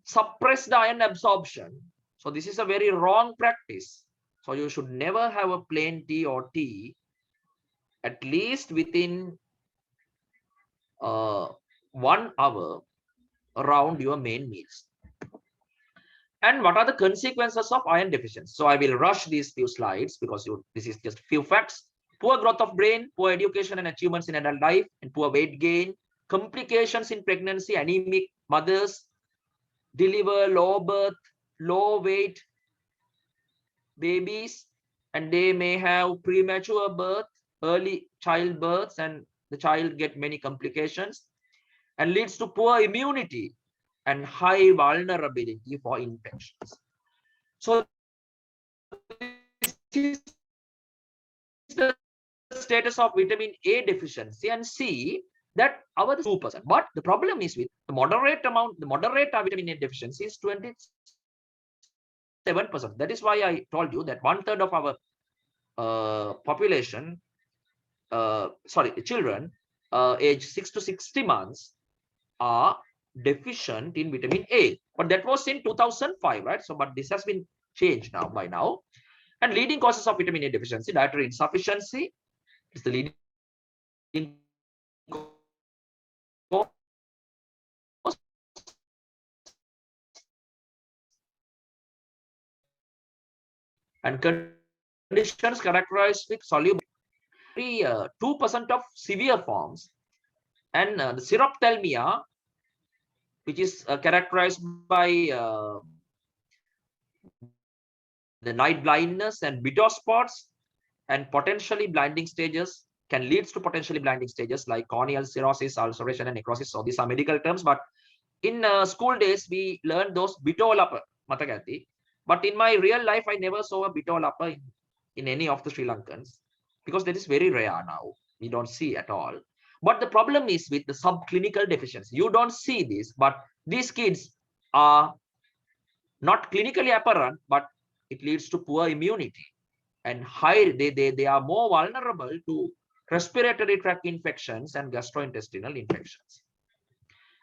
S4: suppress the iron absorption. So this is a very wrong practice. So you should never have a plain tea or tea at least within 1 hour around your main meals. And what are the consequences of iron deficiency? So I will rush these few slides because this is just few facts. poor growth of brain, poor education and achievements in adult life, and poor weight gain, complications in pregnancy, anemic mothers, deliver low birth, low weight babies, and they may have premature birth, early childbirths, and the child get many complications, and leads to poor immunity and high vulnerability for infections. So this is the status of vitamin A deficiency, and see that our 2%. But the problem is with the moderate vitamin A deficiency is 27%. That is why I told you that 1/3 of our population, children age 6 to 60 months are deficient in vitamin A. But that was in 2005, right? So, but this has been changed now by now. And leading causes of vitamin A deficiency, dietary insufficiency is the leading cause. And conditions characterized with soluble 2% of severe forms, and the xerophthalmia, which is characterized by the night blindness and bitter spots, and potentially blinding stages, can lead to potentially blinding stages like corneal cirrhosis, ulceration, and necrosis. So these are medical terms, but in school days we learned those bitolapa matagati. But in my real life, I never saw a bitolapa in any of the Sri Lankans, because that is very rare now. We don't see at all. But the problem is with the subclinical deficiency. You don't see this, but these kids are not clinically apparent, but it leads to poor immunity and high. They are more vulnerable to respiratory tract infections and gastrointestinal infections.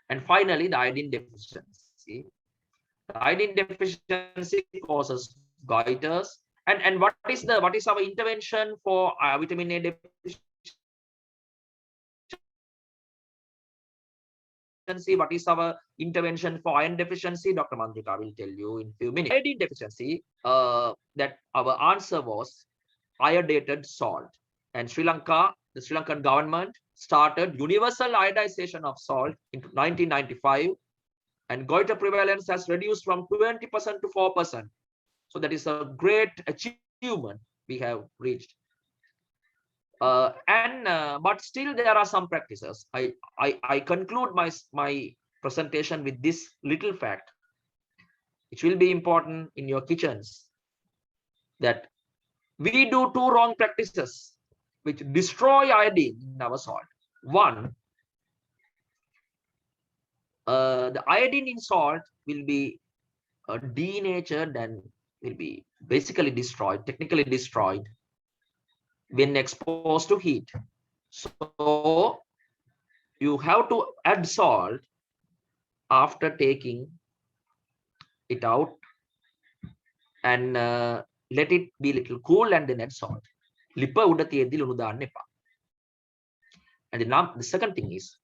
S4: And finally, the iodine deficiency. The iodine deficiency causes goiters. And what is our intervention for vitamin A deficiency? What is our intervention for iron deficiency? Dr. Mandrika will tell you in a few minutes. Iodine deficiency, that our answer was iodated salt. And Sri Lanka, the Sri Lankan government started universal iodization of salt in 1995, and goiter prevalence has reduced from 20% to 4%. So that is a great achievement we have reached. But still there are some practices. I conclude my presentation with this little fact, which will be important in your kitchens, that we do 2 wrong practices which destroy iodine in our salt. One, the iodine in salt will be denatured and will be basically destroyed, technically destroyed, when exposed to heat. So you have to add salt after taking it out, and let it be a little cool, and then add salt. And the second thing is,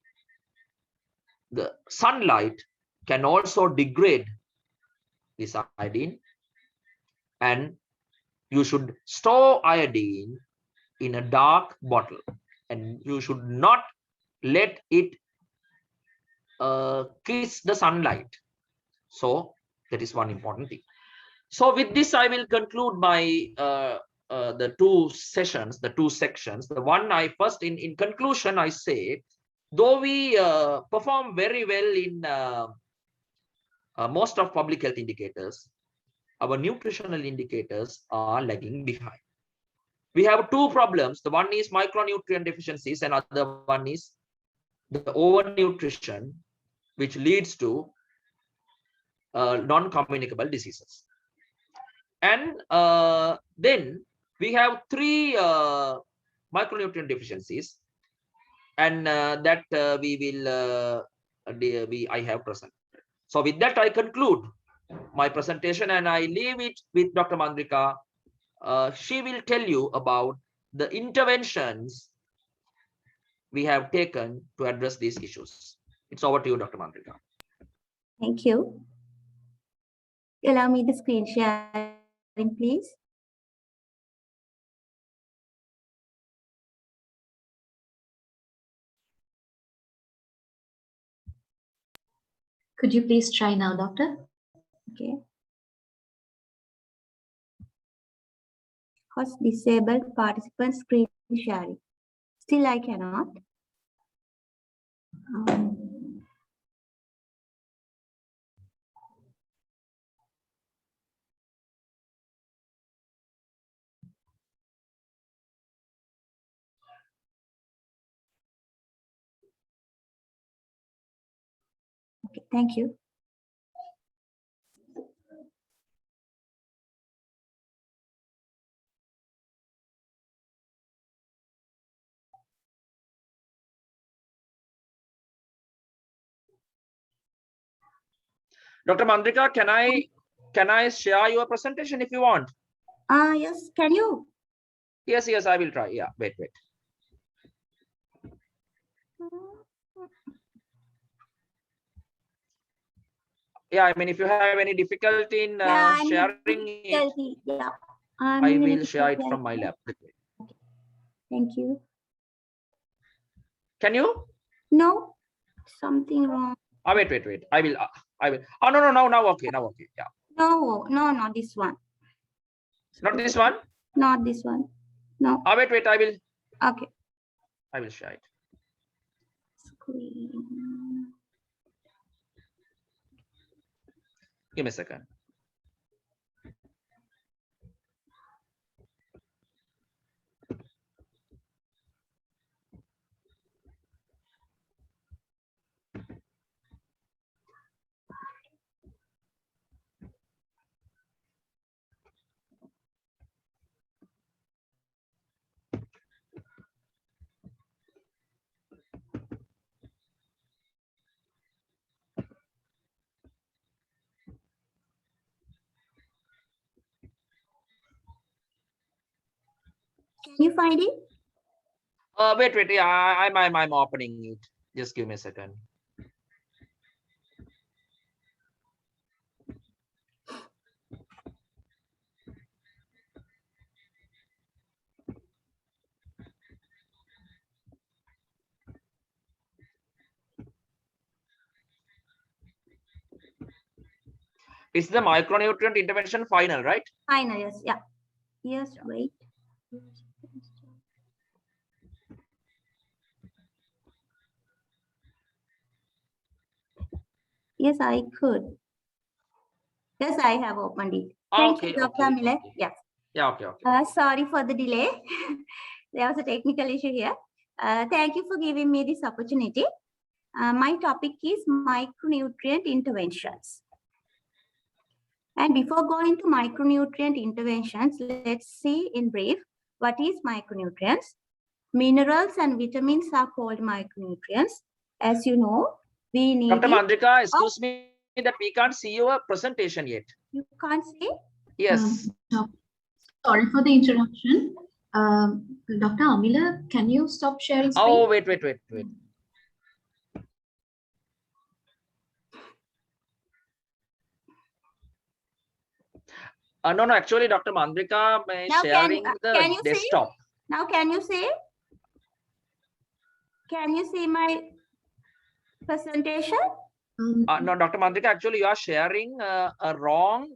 S4: the sunlight can also degrade this iodine, and you should store iodine in a dark bottle, and you should not let it kiss the sunlight. So that is one important thing. So with this, I will conclude my the 2 sessions, the 2 sections. The one I first, in conclusion, I say, though we perform very well in most of public health indicators, our nutritional indicators are lagging behind. We have 2 problems. The one is micronutrient deficiencies, and other one is the overnutrition, which leads to non-communicable diseases. And then we have 3 micronutrient deficiencies, and that I have presented. So with that, I conclude my presentation, and I leave it with Dr. Mandrika. She will tell you about the interventions we have taken to address these issues. It's over to you, Dr. Mandrika.
S5: Thank you. Allow me the screen sharing, please.
S2: Could you please try now, doctor?
S5: Okay. Host disabled participant screen sharing. Still I cannot. Okay, thank you.
S4: Dr. Mandrika, can I share your presentation if you want?
S5: Yes, can you?
S4: Yes, I will try. Yeah, wait. Yeah, I mean, if you have any difficulty in sharing it,
S5: Yeah.
S4: I will share it from my lab.
S5: Thank you.
S4: Can you?
S5: No, something wrong.
S4: Wait. I will. Oh, no. Now okay. Yeah.
S5: No, not this one.
S4: Not this one?
S5: Not this one. No.
S4: Wait. I will.
S5: Okay.
S4: I will share it.
S5: Screen.
S4: Give me a second.
S5: Can you find it?
S4: Wait. Yeah, I'm opening it. Just give me a second. It's the micronutrient intervention final, right?
S5: Final, yes. Yeah. Yes, wait. Yes, I could. Yes, I have opened it. Thank you, Dr. Miller. Yes.
S4: Yeah, okay.
S5: Sorry for the delay. There was a technical issue here. Thank you for giving me this opportunity. My topic is micronutrient interventions. And before going to micronutrient interventions, let's see in brief what is micronutrients. Minerals and vitamins are called micronutrients. As you know, we need
S4: Dr. Mandrika, excuse me that we can't see your presentation yet.
S5: You can't see?
S4: Yes.
S2: Sorry for the interruption. Dr. Amila, can you stop sharing screen?
S4: Oh, wait. No, actually, Dr. Mandrika is sharing the desktop.
S5: Now, can you see? Can you see my presentation?
S4: No, Dr. Mandrika, actually, you are sharing a wrong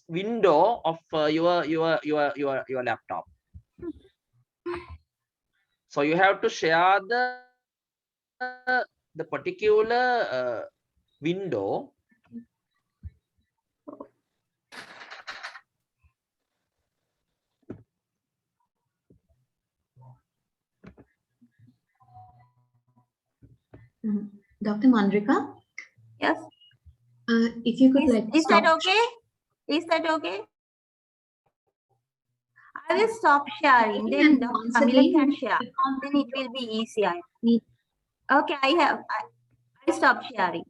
S4: window of your laptop. So you have to share the particular window.
S2: Dr. Mandrika?
S5: Yes.
S2: If you could
S5: is that okay? Is that okay? I will stop sharing. Then Dr. Amila can share. Then it will be easier. Okay, I stop sharing.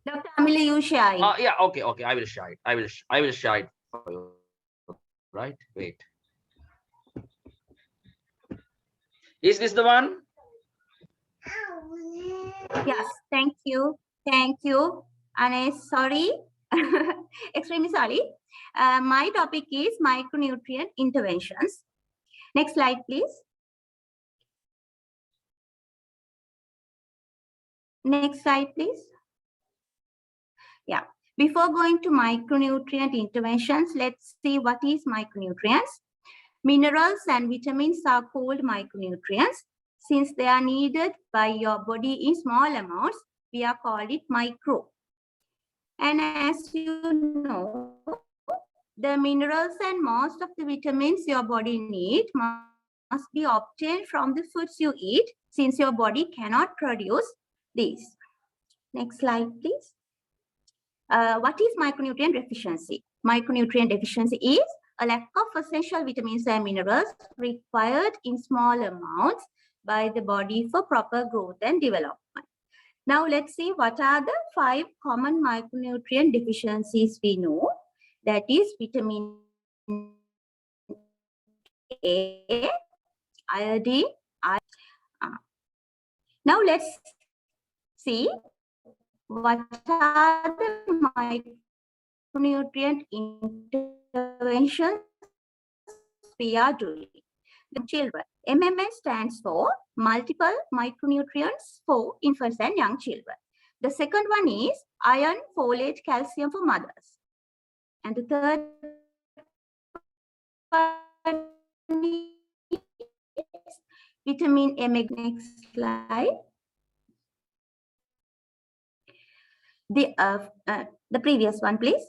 S5: Dr. Amila, you sharing?
S4: Yeah. Okay. I will share it. I will share it for you. Right. Wait. Is this the one?
S5: Yes. Thank you. And sorry. Extremely sorry. My topic is micronutrient interventions. Next slide, please. Next slide, please. Yeah. Before going to micronutrient interventions, let's see what is micronutrients. Minerals and vitamins are called micronutrients. Since they are needed by your body in small amounts, we are called it micro. And as you know, the minerals and most of the vitamins your body needs must be obtained from the foods you eat, since your body cannot produce these. Next slide, please. What is micronutrient deficiency? Micronutrient deficiency is a lack of essential vitamins and minerals required in small amounts by the body for proper growth and development. Now let's see what are the 5 common micronutrient deficiencies we know. That is vitamin A, iodine. Now let's see what are the micronutrient interventions we are doing. The children. MMN stands for multiple micronutrients for infants and young children. The second one is iron, folate, calcium for mothers. And the third one is vitamin A. Next slide. The previous one, please.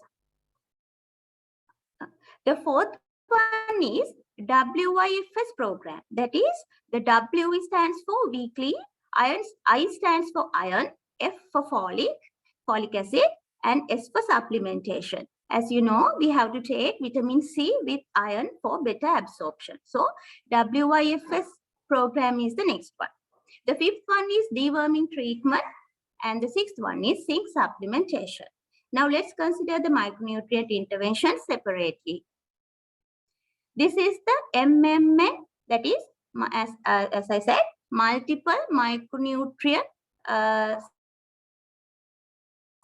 S5: The fourth one is WIFS program. That is, the W stands for weekly, I stands for iron, F for folic acid, and S for supplementation. As you know, we have to take vitamin C with iron for better absorption. So WIFS program is the next one. The fifth one is deworming treatment, and the sixth one is zinc supplementation. Now let's consider the micronutrient intervention separately. This is the MMN, that is, as I said, multiple micronutrient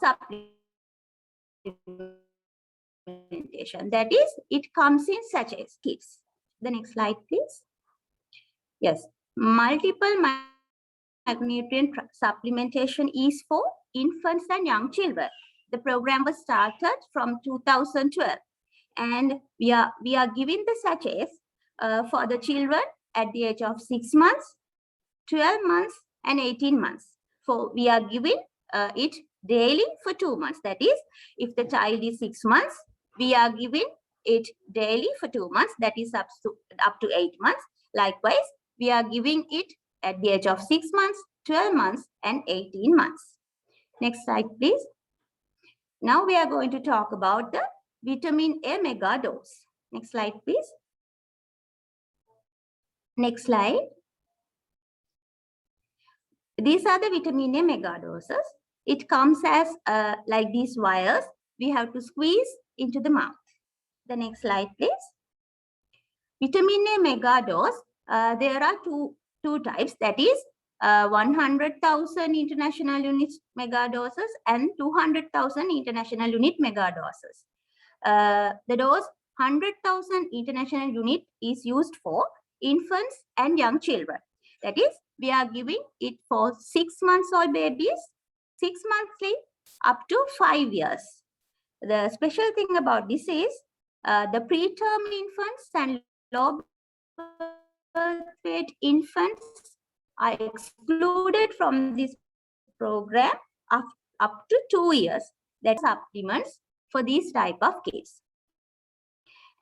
S5: supplementation. That is, it comes in sachets, kits. The next slide, please. Yes, multiple micronutrient supplementation is for infants and young children. The program was started from 2012. And we are giving the sachets for the children at the age of 6 months, 12 months, and 18 months. So we are giving it daily for 2 months. That is, if the child is 6 months, we are giving it daily for 2 months. That is up to 8 months. Likewise, we are giving it at the age of 6 months, 12 months, and 18 months. Next slide, please. Now we are going to talk about the vitamin A mega dose. Next slide, please. Next slide. These are the vitamin A mega doses. It comes as like these wires. We have to squeeze into the mouth. The next slide, please. Vitamin A mega dose. There are two types. That is 100,000 international units mega doses and 200,000 international unit mega doses. The dose 100,000 international unit is used for infants and young children. That is, we are giving it for 6 months old babies, 6 monthly up to 5 years. The special thing about this is the preterm infants and low birth weight infants are excluded from this program up to 2 years. That's supplements for these type of kids.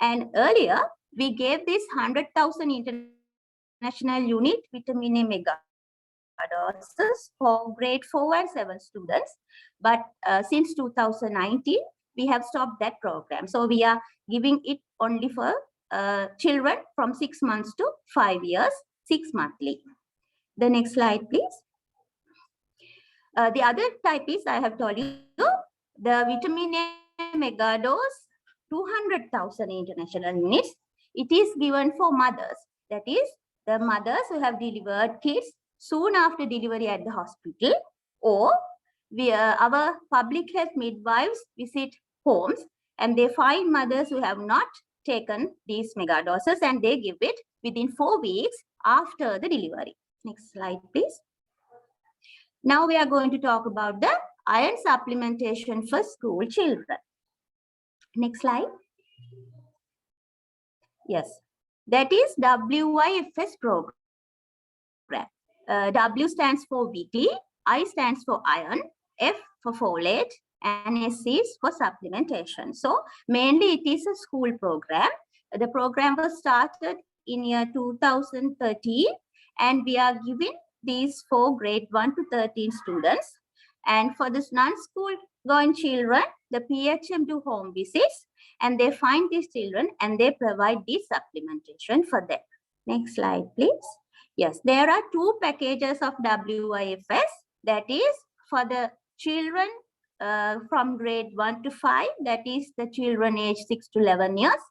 S5: And earlier, we gave this 100,000 international unit vitamin A mega doses for grade 4 and 7 students. But since 2019, we have stopped that program. So we are giving it only for children from 6 months to 5 years, 6 monthly. The next slide, please. The other type is, I have told you, the vitamin A mega dose, 200,000 international units. It is given for mothers. That is, the mothers who have delivered kids soon after delivery at the hospital, or our public health midwives visit homes and they find mothers who have not taken these mega doses and they give it within 4 weeks after the delivery. Next slide, please. Now we are going to talk about the iron supplementation for school children. Next slide. Yes, that is WIFS program. W stands for weekly, I stands for iron, F for folate, and S is for supplementation. So mainly it is a school program. The program was started in year 2013, and we are giving these for grade 1 to 13 students. And for this non-school going children, the PHM do home visits, and they find these children and they provide this supplementation for them. Next slide, please. Yes, there are two packages of WIFS. That is for the children from grade 1 to 5, that is the children aged 6 to 11 years.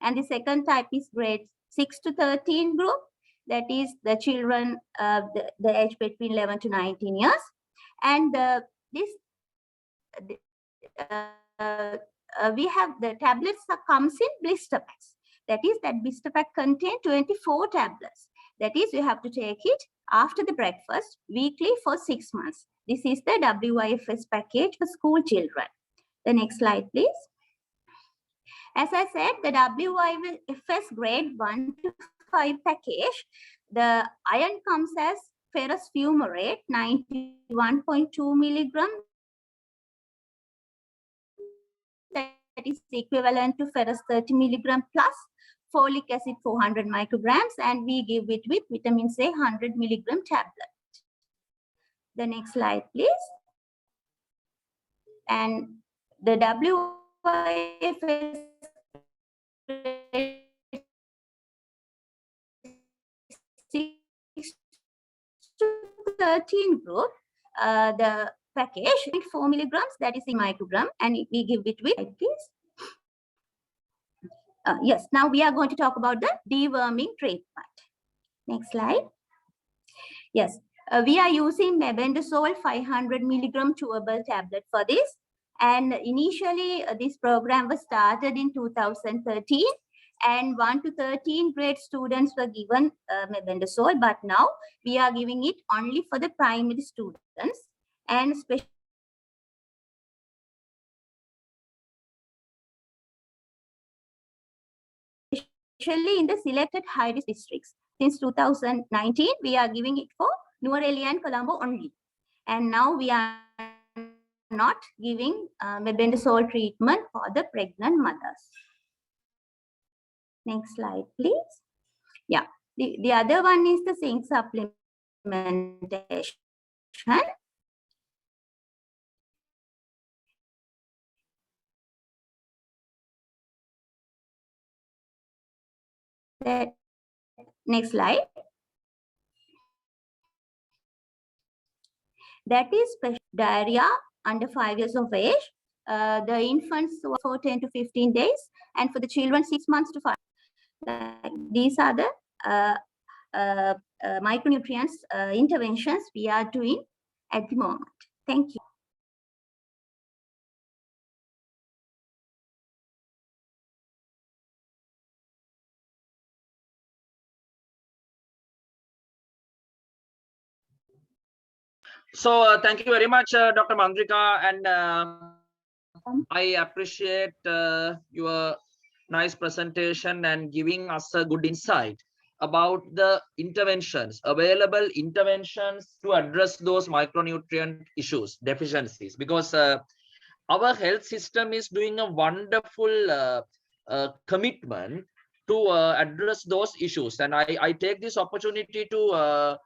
S5: And the second type is grade 6 to 13 group, that is the children, the age between 11 to 19 years. And we have the tablets that comes in blister packs. That is, that blister pack contains 24 tablets. That is, you have to take it after the breakfast weekly for 6 months. This is the WIFS package for school children. The next slide, please. As I said, the WIFS grade 1 to 5 package, the iron comes as ferrous fumarate, 91.2 milligram. That is equivalent to ferrous 30 milligram plus folic acid 400 micrograms, and we give it with vitamin C 100 milligram tablet. The next slide, please. And the WIFS 6 to 13 group, the package with 4 milligrams, that is in microgram, and we give it with, please. Yes, now we are going to talk about the deworming treatment. Next slide. Yes, we are using mebendazole 500 milligram chewable tablet for this. And initially, this program was started in 2013, and 1 to 13 grade students were given mebendazole, but now we are giving it only for the primary students, and especially in the selected high-risk districts. Since 2019, we are giving it for Nuwara and Colombo only. And now we are not giving mebendazole treatment for the pregnant mothers. Next slide, please. Yeah, the other one is the zinc supplementation. Next slide. That is diarrhea under 5 years of age. The infants for 10 to 15 days, and for the children 6 months to 5. These are the micronutrients interventions we are doing at the moment. Thank you.
S4: So thank you very much, Dr. Mandrika, and I appreciate your nice presentation and giving us a good insight about the interventions, available interventions to address those micronutrient issues, deficiencies, because our health system is doing a wonderful commitment to address those issues. And I take this opportunity to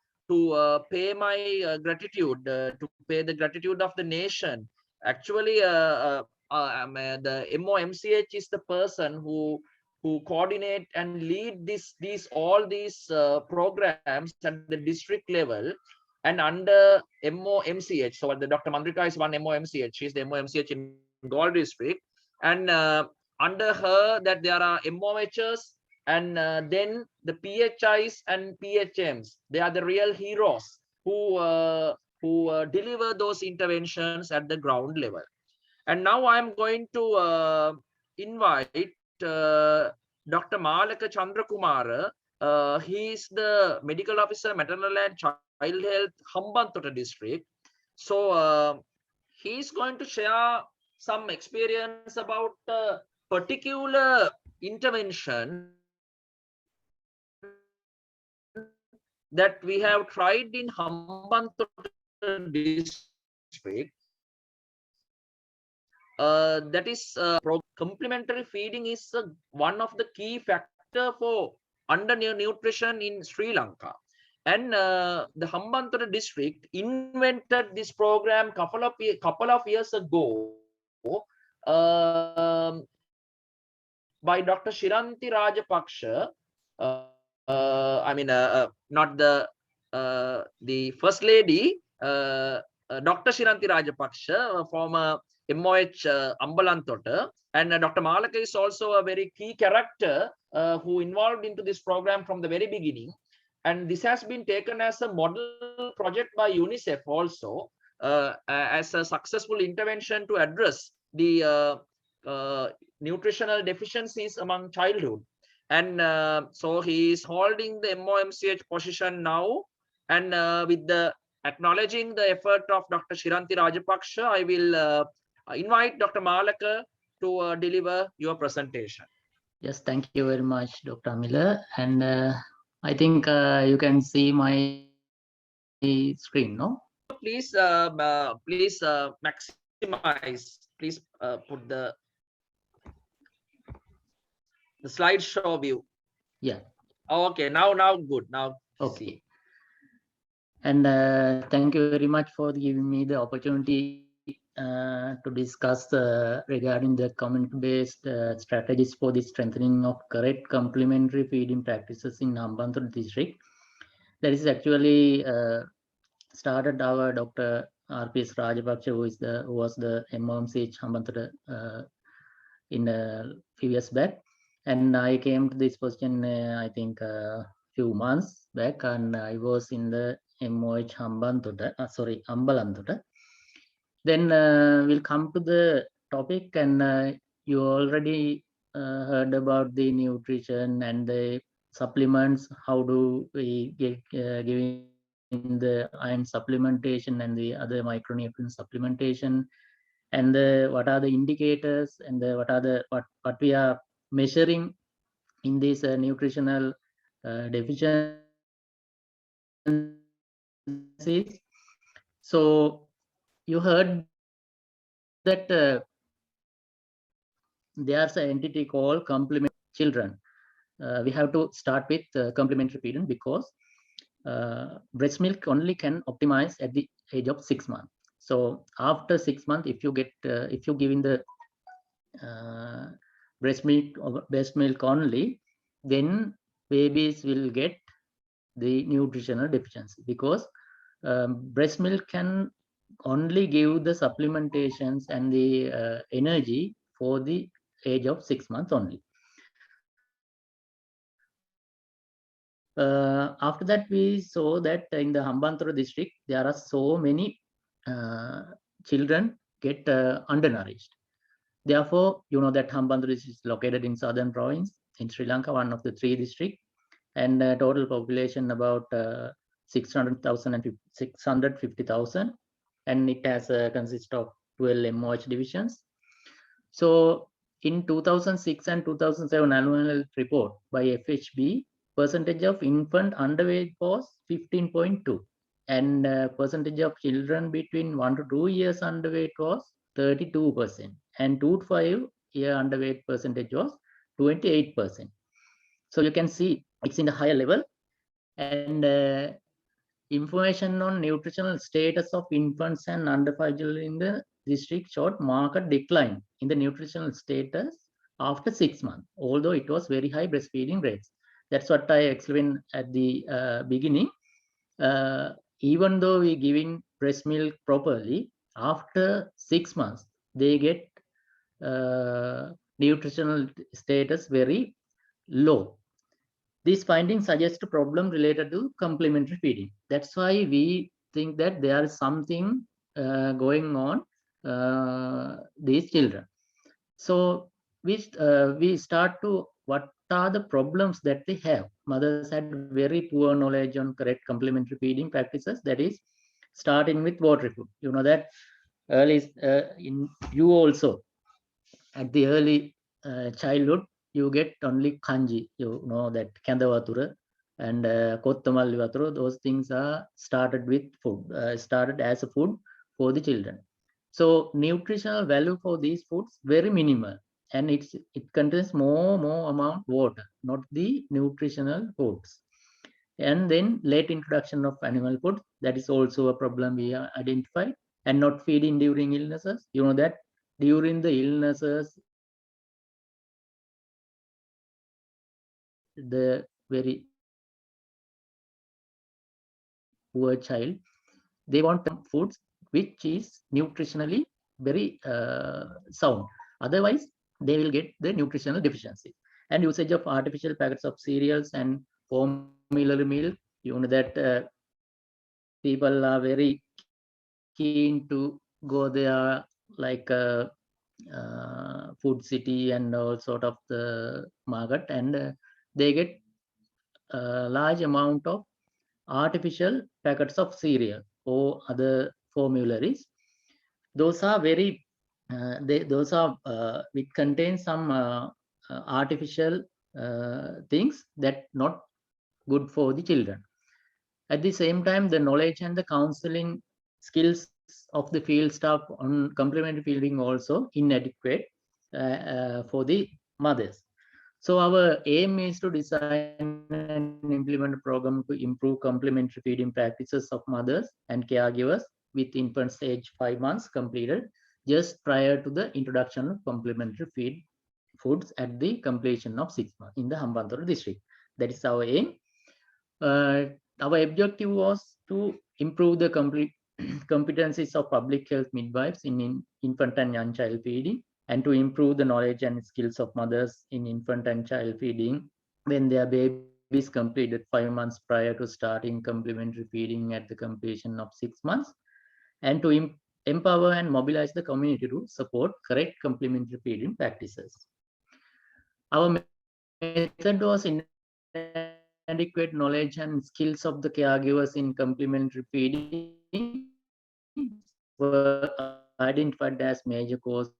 S4: pay my gratitude, to pay the gratitude of the nation. Actually, the MOMCH is the person who coordinate and lead all these programs at the district level and under MOMCH. So the Dr. Mandrika is one MOMCH. She's the MOMCH in Galle district, and under her that there are MOHs, and then the PHIs and PHMs. They are the real heroes who deliver those interventions at the ground level. And now I'm going to invite Dr. Malaka Chandrakumara. He is the medical officer, maternal and child health, Hambantota district. So he's going to share some experience about a particular intervention that we have tried in Hambantota district. That is complementary feeding is one of the key factor for undernutrition in Sri Lanka. And the Hambantota district invented this program couple of years ago by Dr. Shiranti Rajapaksha. Not the first lady, Dr. Shiranti Rajapaksha, former MOH Ambalantota, and Dr. Malaka is also a very key character who involved into this program from the very beginning. And this has been taken as a model project by UNICEF also as a successful intervention to address the nutritional deficiencies among childhood. And so he is holding the MOMCH position now. And with the acknowledging the effort of Dr. Shiranti Rajapaksha, I will invite Dr. Malaka to deliver your presentation.
S6: Yes, thank you very much, Dr. Miller. And I think you can see my screen, no?
S4: Please, please maximize. Please put the slideshow view.
S6: Yeah.
S4: Okay, now good. Now
S6: okay.
S4: See.
S6: And thank you very much for giving me the opportunity to discuss regarding the community-based strategies for the strengthening of correct complementary feeding practices in Hambantota district. That is actually started our Dr. RPS Rajapaksha, who was the MOMCH Hambantota in a few years back. And I came to this position, I think, a few months back, and I was in the MOH Ambalantota. Then we'll come to the topic, and you already heard about the nutrition and the supplements. How do we get giving the iron supplementation and the other micronutrient supplementation, and what are the indicators, and what we are measuring in these nutritional deficiencies. So you heard that there's an entity called complementary children. We have to start with complementary feeding because breast milk only can optimize at the age of 6 months. So after 6 months, if you giving the breast milk only, then babies will get the nutritional deficiency, because breast milk can only give the supplementations and the energy for the age of 6 months only. After that, we saw that in the Hambantota district, there are so many children get undernourished. Therefore, you know that Hambantota is located in southern province in Sri Lanka, one of the 3 districts, and total population about 600,000 and 650,000, and it has consists of 12 MOH divisions. So in 2006 and 2007 annual report by FHB, percentage of infant underweight was 15.2, and percentage of children between 1 to 2 years underweight was 32%, and 2 to 5 year underweight percentage was 28%. So you can see it's in the higher level. And information on nutritional status of infants and under 5 children in the district showed marked decline in the nutritional status after 6 months, although it was very high breastfeeding rates. That's what I explained at the beginning. Even though we're giving breast milk properly, after 6 months, they get nutritional status very low. These findings suggest a problem related to complementary feeding. That's why we think that there is something going on these children. So we start to what are the problems that they have. Mothers had very poor knowledge on correct complementary feeding practices. That is starting with watery food. You know that early in you also at the early childhood, you get only kanji. You know that kandavatura and kottamalli vatura. Those things are started with food, started as a food for the children. So nutritional value for these foods very minimal, and it contains more amount water, not the nutritional foods. And then late introduction of animal food, that is also a problem we identified. And not feeding during illnesses. You know that during the illnesses, the very poor child, they want foods which is nutritionally very sound. Otherwise, they will get the nutritional deficiency. And usage of artificial packets of cereals and formula milk. You know that people are very keen to go there, like food city and all sort of the market, and they get a large amount of artificial packets of cereal or other formularies. Those are very those are it contains some artificial things that not good for the children. At the same time, the knowledge and the counseling skills of the field staff on complementary feeding also inadequate for the mothers. So our aim is to design and implement a program to improve complementary feeding practices of mothers and caregivers with infants age 5 months completed, just prior to the introduction of complementary foods at the completion of 6 months in the Hambantota district. That is our aim. Our objective was to improve the competencies of public health midwives in infant and young child feeding, and to improve the knowledge and skills of mothers in infant and child feeding when their babies completed 5 months prior to starting complementary feeding at the completion of 6 months, and to empower and mobilize the community to support correct complementary feeding practices. Our method was inadequate knowledge and skills of the caregivers in complementary feeding were identified as major causes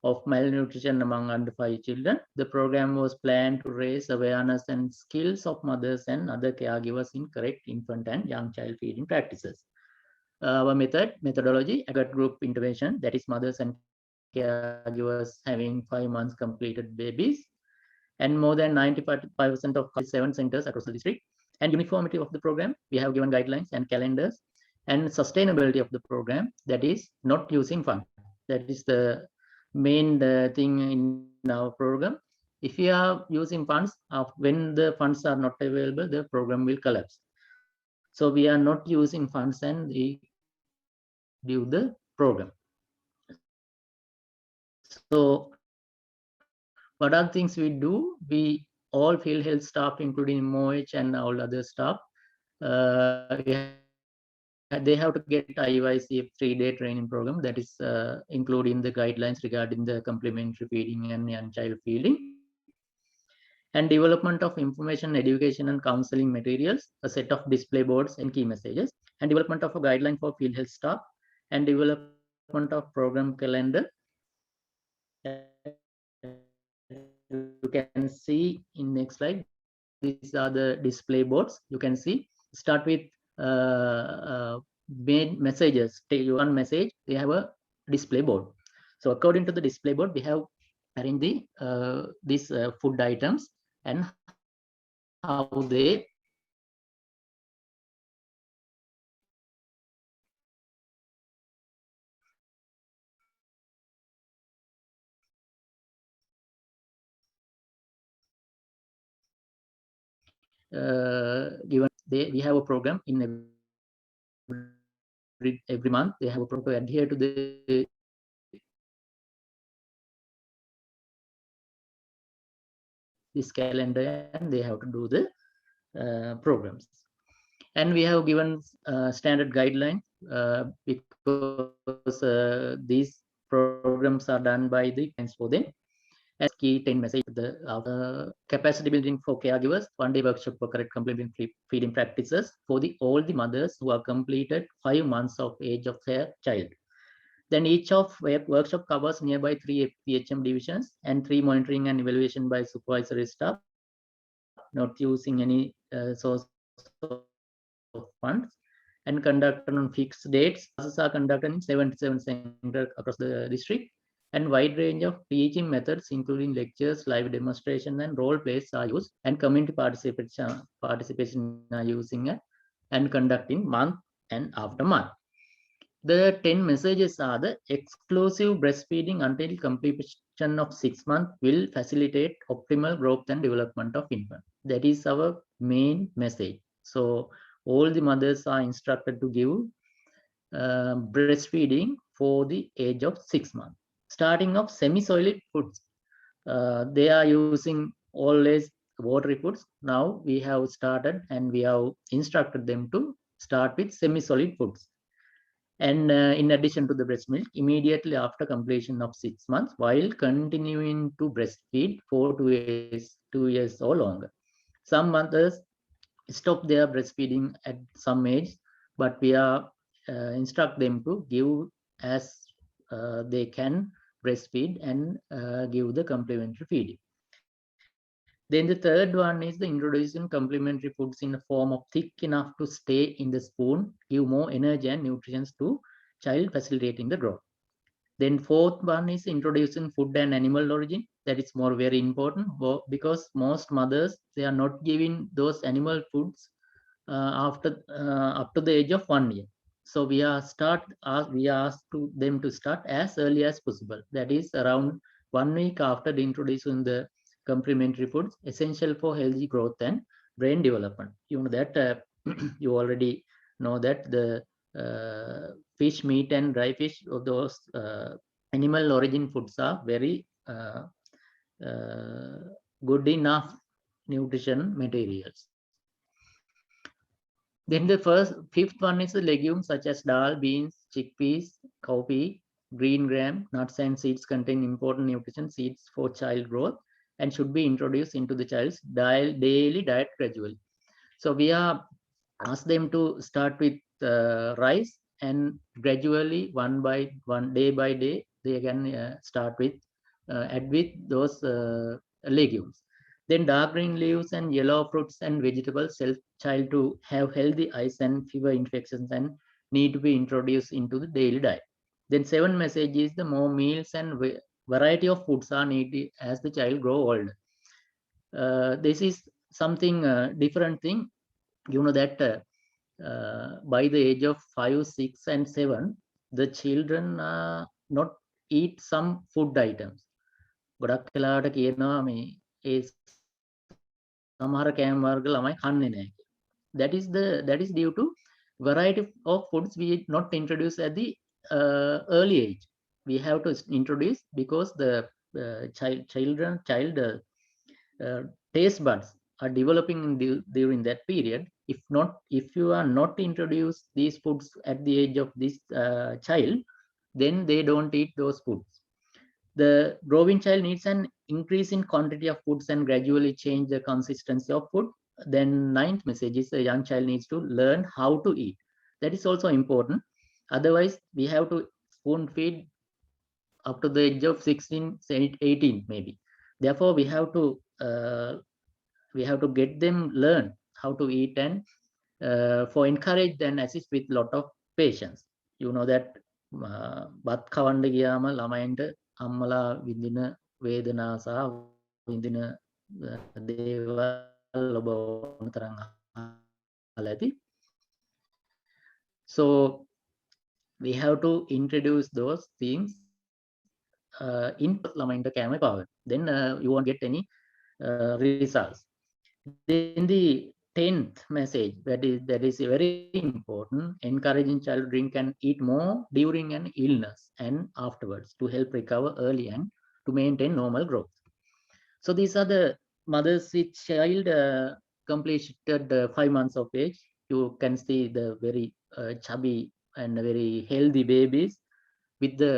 S6: of malnutrition among under 5 children. The program was planned to raise awareness and skills of mothers and other caregivers in correct infant and young child feeding practices. Our methodology, aggregate group intervention, that is mothers and caregivers having 5 months completed babies, and more than 95% of 7 centers across the district. And uniformity of the program, we have given guidelines and calendars, and sustainability of the program, that is not using funds. That is the main thing in our program. If you are using funds, when the funds are not available, the program will collapse. So we are not using funds and we do the program. So what are things we do? We all field health staff, including MOH and all other staff, they have to get IYCF 3-day training program, that is including the guidelines regarding the complementary feeding and young child feeding, and development of information, education and counseling materials, a set of display boards and key messages, and development of a guideline for field health staff, and development of program calendar. You can see in next slide, these are the display boards. You can see, start with main messages. Take one message, they have a display board. So according to the display board, we have arranged the these food items and how they given. We have a program in every month. They have a program to adhere to the this calendar, and they have to do the programs. And we have given standard guidelines because these programs are done by the clients for them. As key 10 message, the capacity building for caregivers, 1-day workshop for correct complementary feeding practices for all the mothers who are completed 5 months of age of their child. Then each of workshop covers nearby 3 PHM divisions and 3 monitoring and evaluation by supervisory staff, not using any source of funds, and conducted on fixed dates. Classes are conducted in 77 centers across the district, and wide range of teaching methods, including lectures, live demonstrations, and role plays are used, and community participation are using it and conducting month and after month. The 10 messages are: the exclusive breastfeeding until completion of 6 months will facilitate optimal growth and development of infant. That is our main message. So all the mothers are instructed to give breastfeeding for the age of 6 months. Starting of semi-solid foods, they are using always watery foods. Now we have started and we have instructed them to start with semi-solid foods. And in addition to the breast milk, immediately after completion of 6 months, while continuing to breastfeed for 2 years or longer. Some mothers stop their breastfeeding at some age, but we are instruct them to give as they can breastfeed and give the complementary feeding. Then the third one is the introducing complementary foods in the form of thick enough to stay in the spoon, give more energy and nutrients to child, facilitating the growth. Then fourth one is introducing food and animal origin. That is more very important because most mothers, they are not giving those animal foods after up to the age of 1 year. So we ask them to start as early as possible. That is around 1 week after introducing the complementary foods essential for healthy growth and brain development. You know that you already know that the fish, meat, and dry fish, of those animal origin foods are very good enough nutrition materials. Then the fifth one is the legumes such as dal, beans, chickpeas, cowpea, green gram, nuts and seeds contain important nutrition seeds for child growth and should be introduced into the child's daily diet gradually. So we are asked them to start with rice, and gradually one by one, day by day, they can start with add with those legumes. Then dark green leaves and yellow fruits and vegetables help child to have healthy eyes and fever infections and need to be introduced into the daily diet. Then 7 message is the more meals and variety of foods are needed as the child grow older. This is something different thing. You know that by the age of 5, 6, and 7, the children not eat some food items. ගොඩක් වෙලාවට කියනවා මේ ඒ සමහර කෑම වර්ග ළමයි කන්නේ නැහැ. That is due to variety of foods we not introduce at the early age. We have to introduce because the child taste buds are developing during that period. If you are not introduce these foods at the age of this child, then they don't eat those foods. The growing child needs an increase in quantity of foods and gradually change the consistency of food. Then 9th message is the young child needs to learn how to eat. That is also important. Otherwise, we have to spoon feed up to the age of 16, 18 maybe. Therefore, we have to get them learn how to eat and for encourage and assist with lot of patience. You know that බත් කවන්න ගියාම ළමයින්ට අම්මලා විඳින වේදනා සහ විඳින දේවල් ඔබ තරම් අහලා ඇති. So we have to introduce those things in ළමයින්ට කැම එපාව. Then you won't get any results. Then the 10th message, that is very important, encouraging child to drink and eat more during an illness and afterwards to help recover early and to maintain normal growth. So these are the mothers with child completed 5 months of age. You can see the very chubby and very healthy babies with the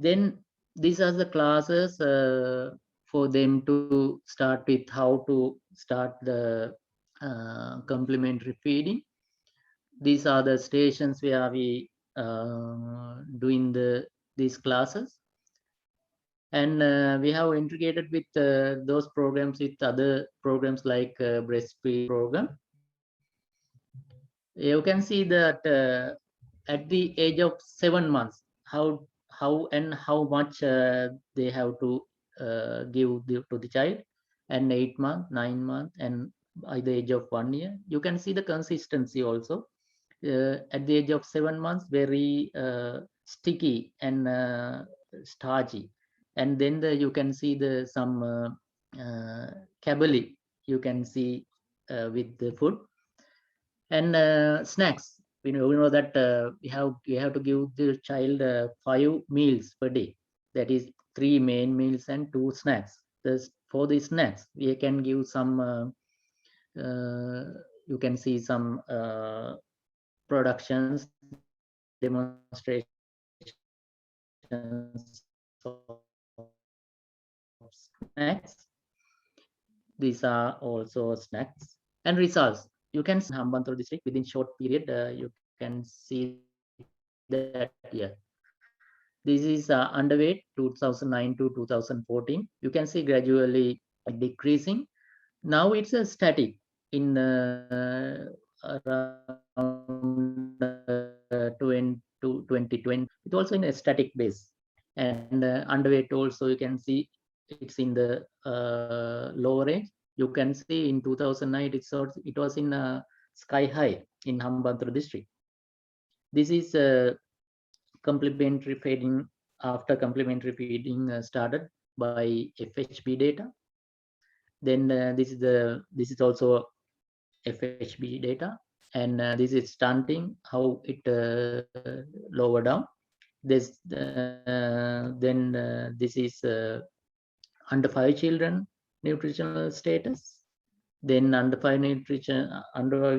S6: then these are the classes for them to start with how to start the complementary feeding. these are the stations where we doing these classes. And we have integrated with those programs with other programs like breastfeed program. You can see that at the age of 7 months, how and how much they have to give to the child, and 8 months, 9 months, and by the age of 1 year, you can see the consistency also. At the age of 7 months, very sticky and starchy, and then you can see some cabally you can see with the food. And snacks, we know that we have to give the child 5 meals per day. That is 3 main meals and 2 snacks. For the snacks, we can give some. You can see some productions, demonstrations of snacks. These are also snacks and results. You can see Hambantota district within short period. You can see that here. This is underweight 2009 to 2014. You can see gradually decreasing. Now it's a static in around 2020. It's also in a static base. And underweight also you can see it's in the lower range. You can see in 2009 it was in sky high in Hambantota district. This is complementary feeding. After complementary feeding started by FHB data, then this is also FHB data, and this is stunting how it lower down. This then this is under 5 children nutritional status. Then under 5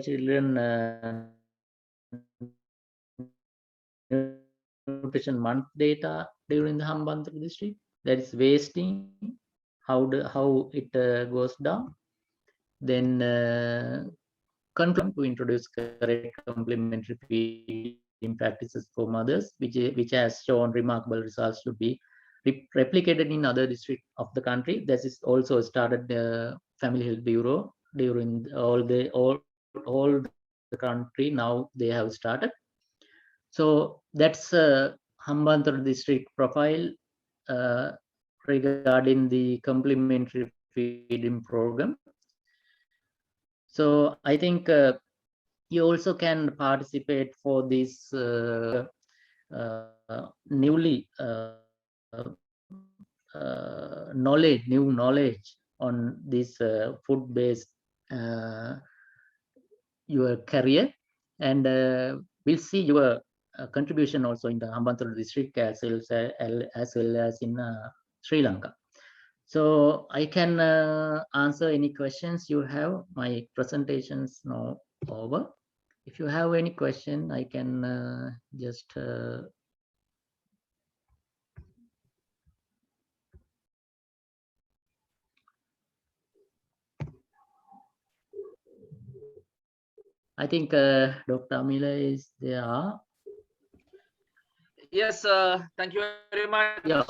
S6: children nutrition month data during the Hambantota district. That is wasting, how it goes down. Then conclusion to introduce correct complementary feeding practices for mothers, which has shown remarkable results to be replicated in other districts of the country. This is also started the Family Health Bureau during all the country. Now they have started. So that's Hambantota district profile regarding the complementary feeding program. So I think you also can participate for this newly new knowledge on this food-based your career, and we'll see your contribution also in the Hambantota district as well as in Sri Lanka. So I can answer any questions you have. My presentation's now over. If you have any question, I can just I think Dr. Amila is there.
S4: Yes, thank you very much,
S6: Yeah.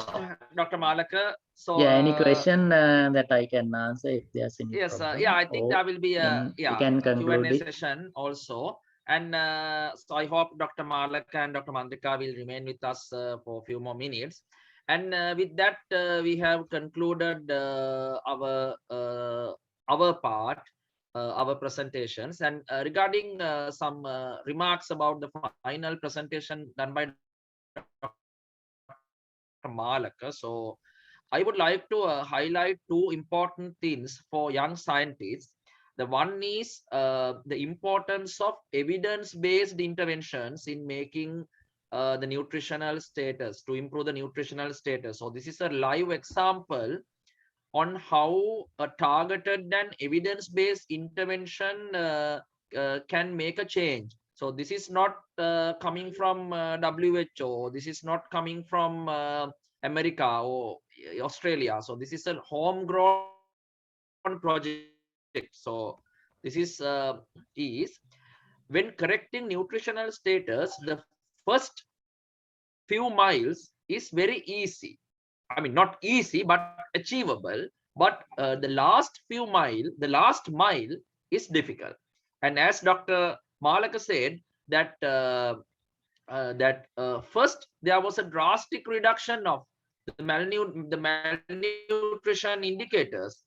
S4: Dr. Malaka. So
S6: yeah, any question that I can answer if there's any
S4: yes,
S6: problem,
S4: yeah, I think there will be a
S6: we can conclude
S4: Q&A
S6: it.
S4: session also. And so I hope Dr. Malaka and Dr. Mandrika will remain with us for a few more minutes. And with that, we have concluded our part, our presentations. And regarding some remarks about the final presentation done by Dr. Malaka. So I would like to highlight 2 important things for young scientists. The one is the importance of evidence-based interventions in making the nutritional status, to improve the nutritional status. So this is a live example on how a targeted and evidence-based intervention can make a change. So this is not coming from WHO. This is not coming from America or Australia. So this is a homegrown project. So this is when correcting nutritional status, the first few miles is very easy. I mean, not easy, but achievable. But the last mile is difficult. And as Dr. Malaka said, that first there was a drastic reduction of the malnutrition indicators.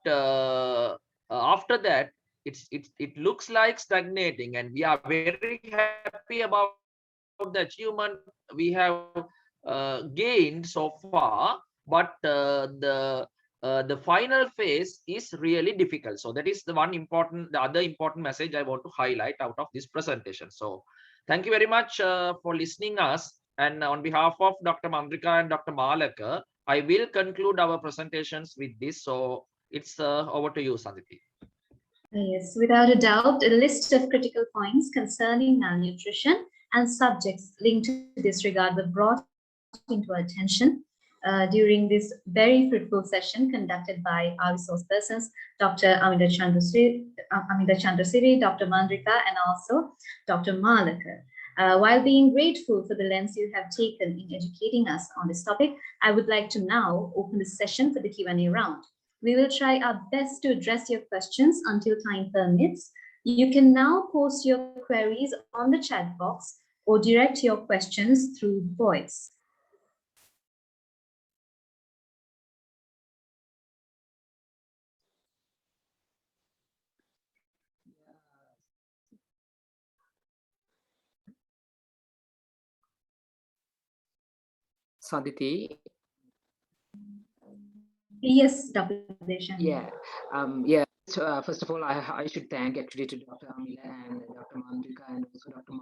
S4: After that, it looks like stagnating, and we are very happy about the achievement we have gained so far. But the final phase is really difficult. So that is the other important message I want to highlight out of this presentation. So thank you very much for listening us. And on behalf of Dr. Mandrika and Dr. Malaka, I will conclude our presentations with this. So it's over to you, Sanditi.
S2: Yes, without a doubt, a list of critical points concerning malnutrition and subjects linked to this regard were brought into our attention during this very fruitful session conducted by our resource persons, Dr. Amida Chandrasiri, Dr. Mandrika, and also Dr. Malaka. While being grateful for the lens you have taken in educating us on this topic, I would like to now open the session for the Q&A round. We will try our best to address your questions until time permits. You can now post your queries on the chat box or direct your questions through voice.
S3: Sanditi.
S2: Yes, Dr. Deshan.
S3: Yeah. First of all, I should thank actually to Dr. Amila and Dr. Mandrika and also Dr.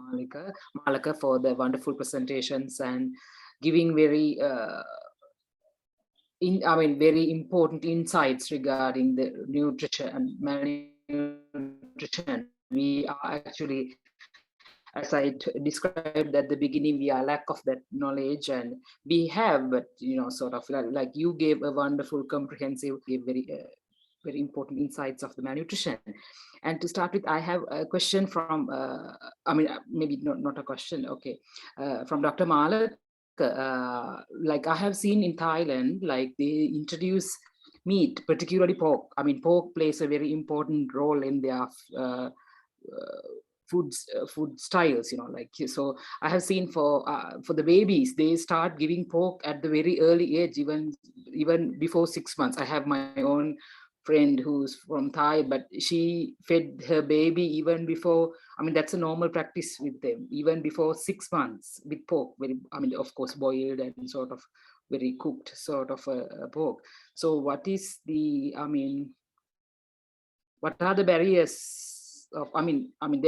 S3: Malaka for the wonderful presentations and giving very very important insights regarding the nutrition and malnutrition. We are actually, as I described at the beginning, we are lack of that knowledge, and we have, but sort of like you gave a wonderful, comprehensive, very important insights of the malnutrition. And to start with, I have a question from, maybe not a question, okay, from Dr. Malak. Like I have seen in Thailand, like they introduce meat, particularly pork. I mean, pork plays a very important role in their food styles, so I have seen for the babies, they start giving pork at the very early age, even before 6 months. I have my own friend who's from Thai, but she fed her baby even before, that's a normal practice with them, even before 6 months with pork, of course boiled and sort of very cooked sort of a pork. So what is the, what are the barriers of,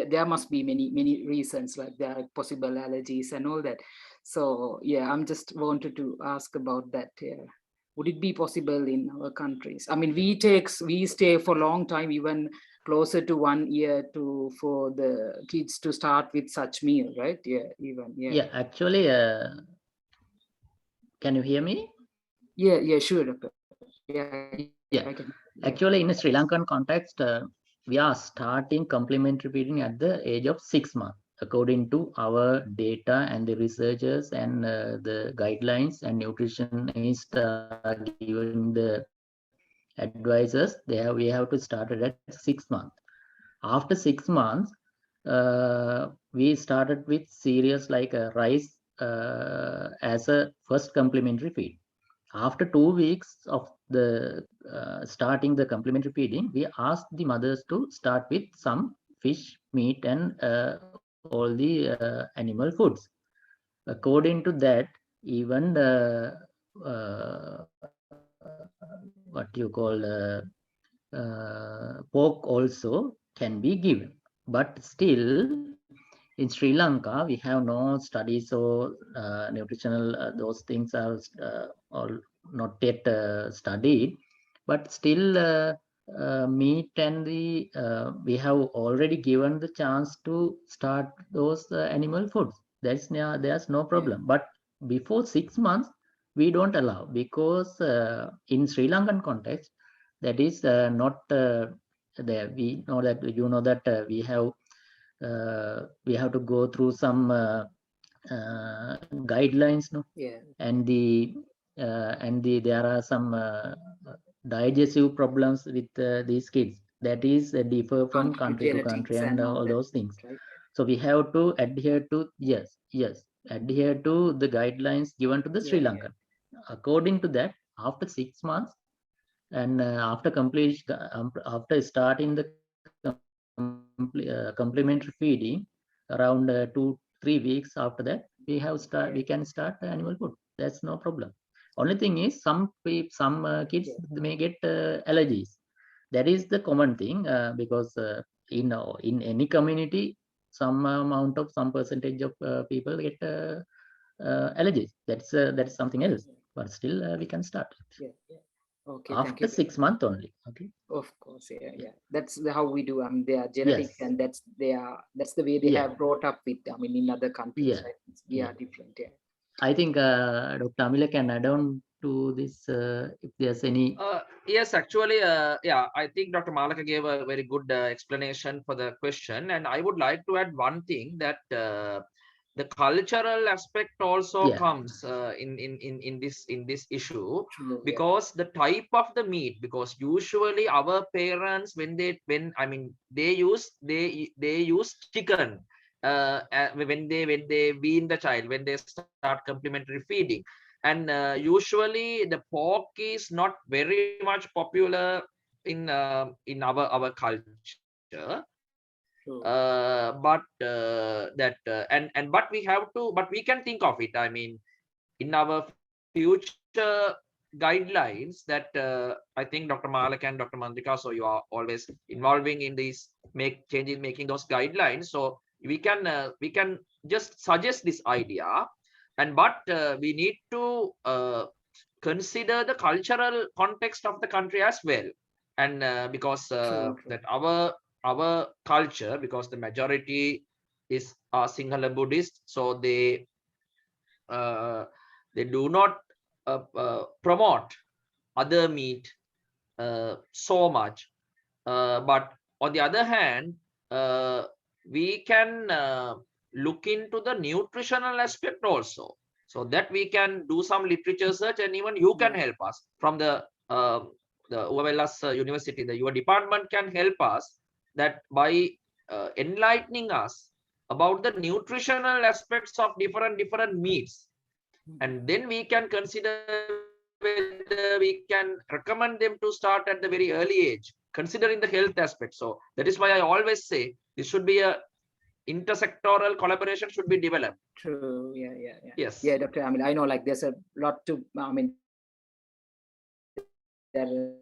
S3: there must be many reasons, like there are possible allergies and all that. So yeah, I'm just wanted to ask about that. Would it be possible in our countries? We stay for a long time, even closer to 1 year for the kids to start with such meal, right? Yeah,
S6: actually, can you hear me?
S3: Yeah, sure, doctor.
S6: Yeah. I can. Actually, in a Sri Lankan context, we are starting complementary feeding at the age of 6 months, according to our data and the researchers and the guidelines and nutritionists giving the advisors. We have to start it at 6 months. After 6 months, we started with cereals like rice as a first complementary feed. After 2 weeks of the starting the complementary feeding, we asked the mothers to start with some fish, meat, and all the animal foods. According to that, even the what you call pork also can be given, but still in Sri Lanka we have no studies or nutritional those things are all not yet studied, but still meat and the we have already given the chance to start those animal foods. There's no problem. But before 6 months we don't allow, because in Sri Lankan context that is not there. We know that we have we have to go through some guidelines, no?
S3: Yeah.
S6: And there are some digestive problems with these kids. That is differ from country to country and all those things.
S3: Right.
S6: So we have to adhere to adhere to the guidelines given to the Sri Lankan. According to that, after 6 months and after starting the complementary feeding around 2-3 weeks after that, we can start animal food. That's no problem. Only thing is some kids may get allergies. That is the common thing because in any community, some percentage of people get allergies. That's something else. But still, we can start.
S3: Okay.
S6: After 6 months only. Okay.
S3: Of course, yeah. That's how we do. They are genetics, and that's the way they have brought up with. In other countries, right? We are different. Yeah.
S6: I think Dr. Amila can add on to this if there's any.
S4: Yes, actually, I think Dr. Malaka gave a very good explanation for the question, and I would like to add one thing that the cultural aspect also comes in this issue.
S3: True,
S4: because the type of the meat, because usually our parents when they use chicken when they wean the child, when they start complementary feeding, and usually the pork is not very much popular in our culture. But we can think of it. In our future guidelines that I think Dr. Malak and Dr. Mandrika, so you are always involving in these making those guidelines. So we can just suggest this idea, but we need to consider the cultural context of the country as well, and because that our culture, because the majority is Sinhala Buddhist, so they do not promote other meat so much, but on the other hand, we can look into the nutritional aspect also, so that we can do some literature search, and even you can help us from the Wellassa University. Your department can help us that by enlightening us about the nutritional aspects of different meats, and then we can consider whether we can recommend them to start at the very early age, considering the health aspect. So that is why I always say this should be a intersectoral collaboration should be developed.
S3: True. Yeah.
S4: Yes.
S3: Yeah, Dr. I know there's a lot to. There.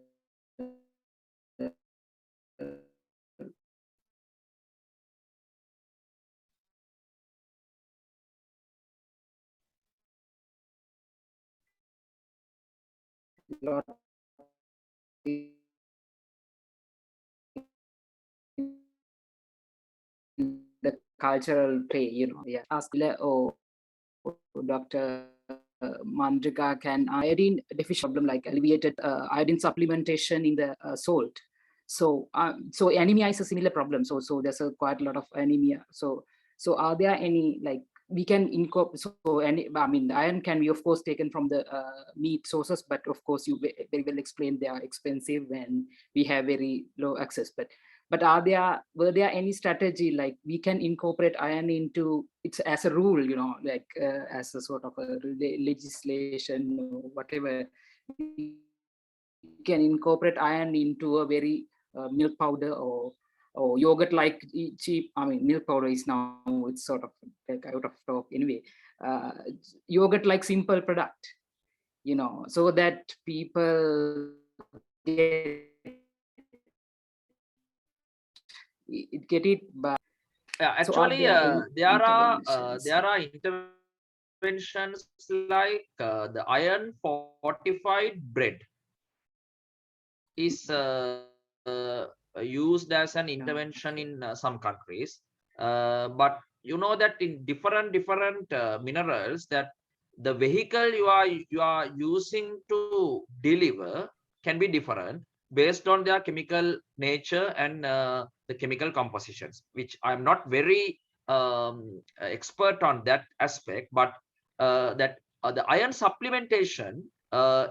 S3: Lot the cultural play, ask Dr. Mandrika, can iodine deficiency problem alleviated iodine supplementation in the salt? So anemia is a similar problem. So there's quite a lot of anemia. So are there any we can incorporate? So iron can be of course taken from the meat sources, but of course you very well explained they are expensive when we have very low access. But were there any strategy we can incorporate iron into it's as a rule, as a sort of a legislation or whatever, we can incorporate iron into a very milk powder or yogurt cheap. Milk powder is now it's sort of out of stock anyway. Yogurt simple product, so that people get it by.
S4: Actually, there are interventions like the iron fortified bread is used as an intervention in some countries, but you know that in different minerals, that the vehicle you are using to deliver can be different. based on their chemical nature and the chemical compositions, which I'm not very expert on that aspect, but the iron supplementation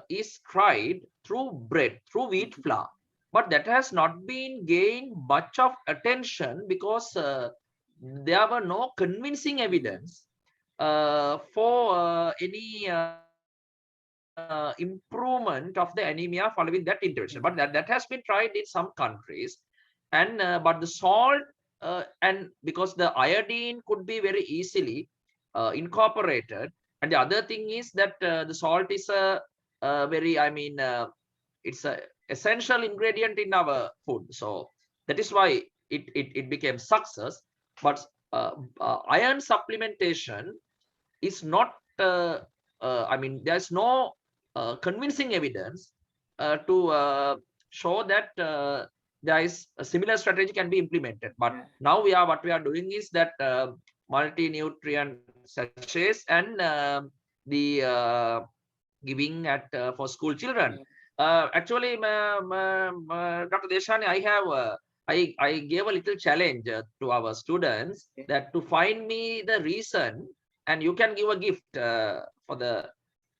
S4: is tried through bread, through wheat flour, but that has not been gained much of attention because there were no convincing evidence for any improvement of the anemia following that intervention. But that has been tried in some countries, and but the salt and because the iodine could be very easily incorporated, and the other thing is that the salt is a very, I mean, it's a essential ingredient in our food, so that is why it became success. But iron supplementation is not I mean, there's no convincing evidence to show that there is a similar strategy can be implemented. But now what we are doing is that multi-nutrient sachets and the giving at for school children. Actually, Dr. Deshani, I have I gave a little challenge to our students that to find me the reason, and you can give a gift for the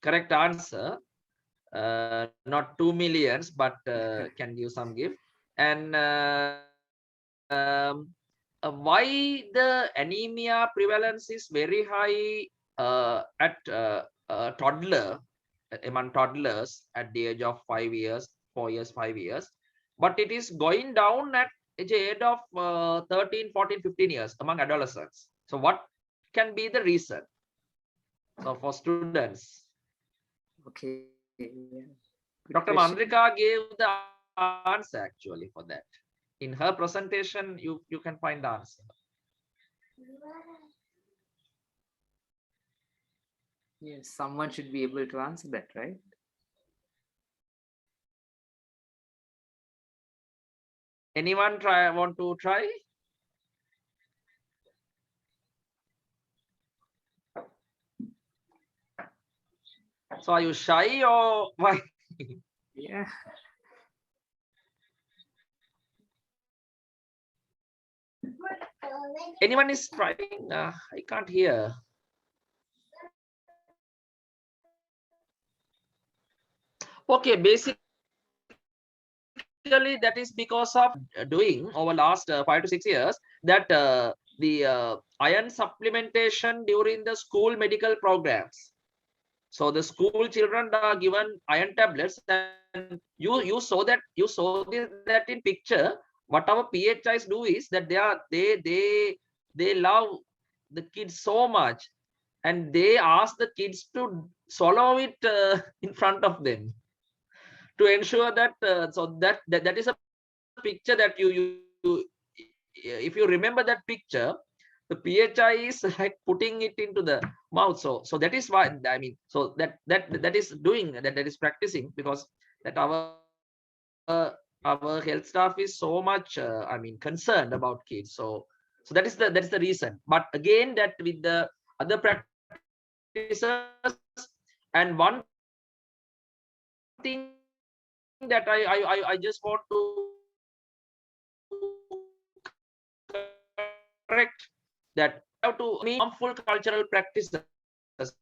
S4: correct answer. Not 2 millions, but can give some gift. And why the anemia prevalence is very high at toddler, among toddlers at the age of 5 years, 4 years, 5 years, but it is going down at the age of 13, 14, 15 years among adolescents. So what can be the reason? So for students,
S3: Okay. Yeah.
S4: Dr. Mandrika gave the answer actually for that. In her presentation, you can find the answer.
S3: Yes, someone should be able to answer that, right?
S4: Anyone want to try? So are you shy or why?
S3: Yeah.
S4: Anyone is trying? I can't hear. Okay, basically that is because of doing over last 5 to 6 years that the iron supplementation during the school medical programs. So the school children are given iron tablets, and you saw that that in picture. What our PHIs do is that they love the kids so much, and they ask the kids to swallow it in front of them to ensure that so that is a picture that you if you remember that picture, the PHI is like putting it into the mouth. So that is why, I mean, so that is doing that is practicing, because that our health staff is so much I mean concerned about kids. So that is the reason. But again, that with the other practices, and one thing that I just want to correct, that have to mean harmful cultural practices. The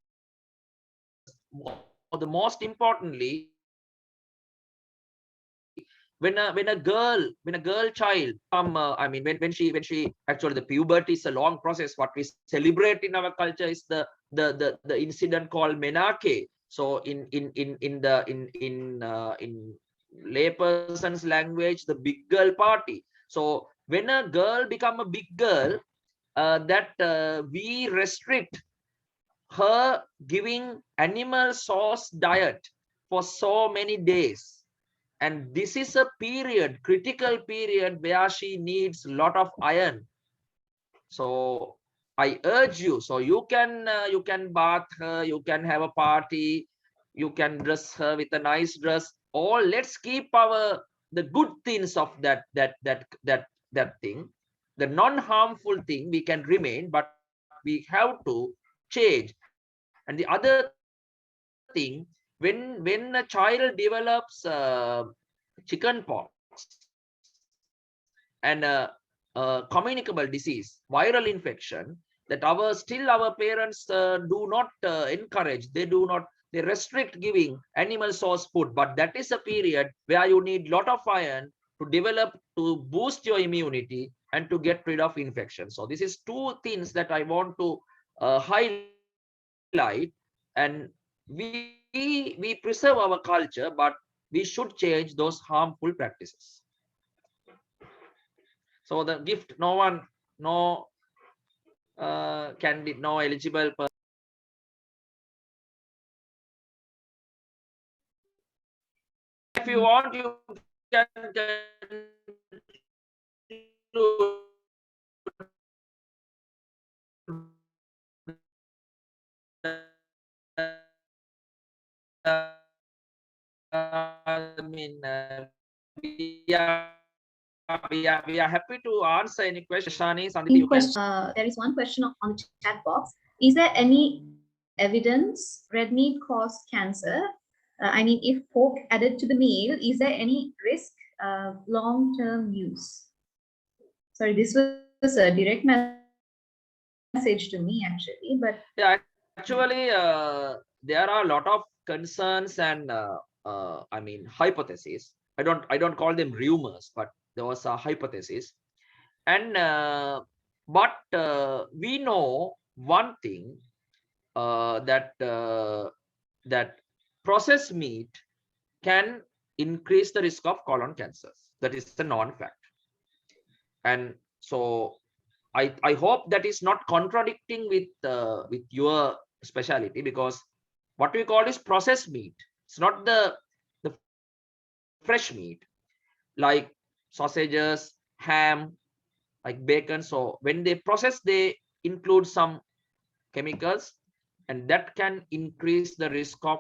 S4: most importantly, when a girl child I mean when she actually, the puberty is a long process. What we celebrate in our culture is the incident called menarche. So in layperson's language, the big girl party. So when a girl become a big girl, that we restrict her giving animal source diet for so many days, and this is a period, critical period, where she needs a lot of iron. So I urge you, so you can bath her, you can have a party, you can dress her with a nice dress, or let's keep the good things of that thing. The non-harmful thing we can remain, but we have to change. And the other thing, when a child develops chicken pox, and communicable disease, viral infection, that our parents do not encourage, they restrict giving animal source food. But that is a period where you need lot of iron to boost your immunity and to get rid of infection. So this is two things that I want to highlight. And we preserve our culture, but we should change those harmful practices. So the gift, no eligible person. If you want, you can we are happy to answer any question. Shani, Sandhiti,
S2: there is one question on the chat box. Is there any evidence red meat cause cancer? I mean, if pork added to the meal, is there any risk of long-term use? Sorry, this was a direct message to me actually, but
S4: yeah, actually there are a lot of concerns and I mean hypotheses. I don't call them rumors, but there was a hypothesis. And but we know one thing, that processed meat can increase the risk of colon cancers. That is a known fact. And so I hope that is not contradicting with your specialty, because what we call is processed meat. It's not the fresh meat, like sausages, ham, like bacon. So when they process, they include some chemicals, and that can increase the risk of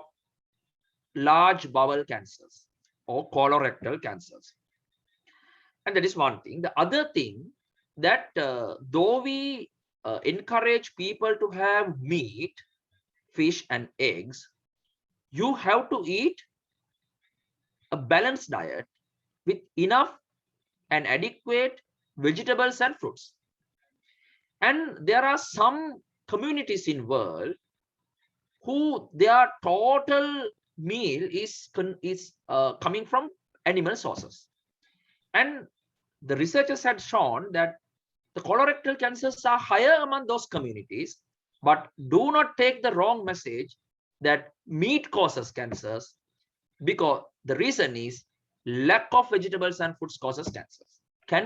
S4: large bowel cancers or colorectal cancers. And that is one thing. The other thing, that though we encourage people to have meat, fish and eggs, you have to eat a balanced diet with enough and adequate vegetables and fruits. And there are some communities in world who their total meal is coming from animal sources. And the researchers had shown that the colorectal cancers are higher among those communities. But do not take the wrong message that meat causes cancers, because the reason is lack of vegetables and foods causes cancers, can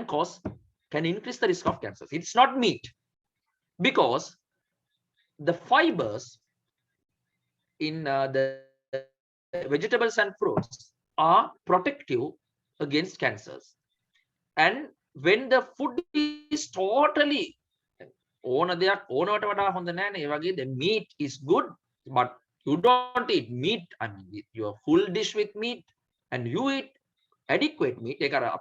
S4: increase the risk of cancers. It's not meat, because the fibers in the vegetables and fruits are protective against cancers. And when the food is totally the meat is good, but you don't eat meat, I mean your full dish with meat, and you eat adequate meat, but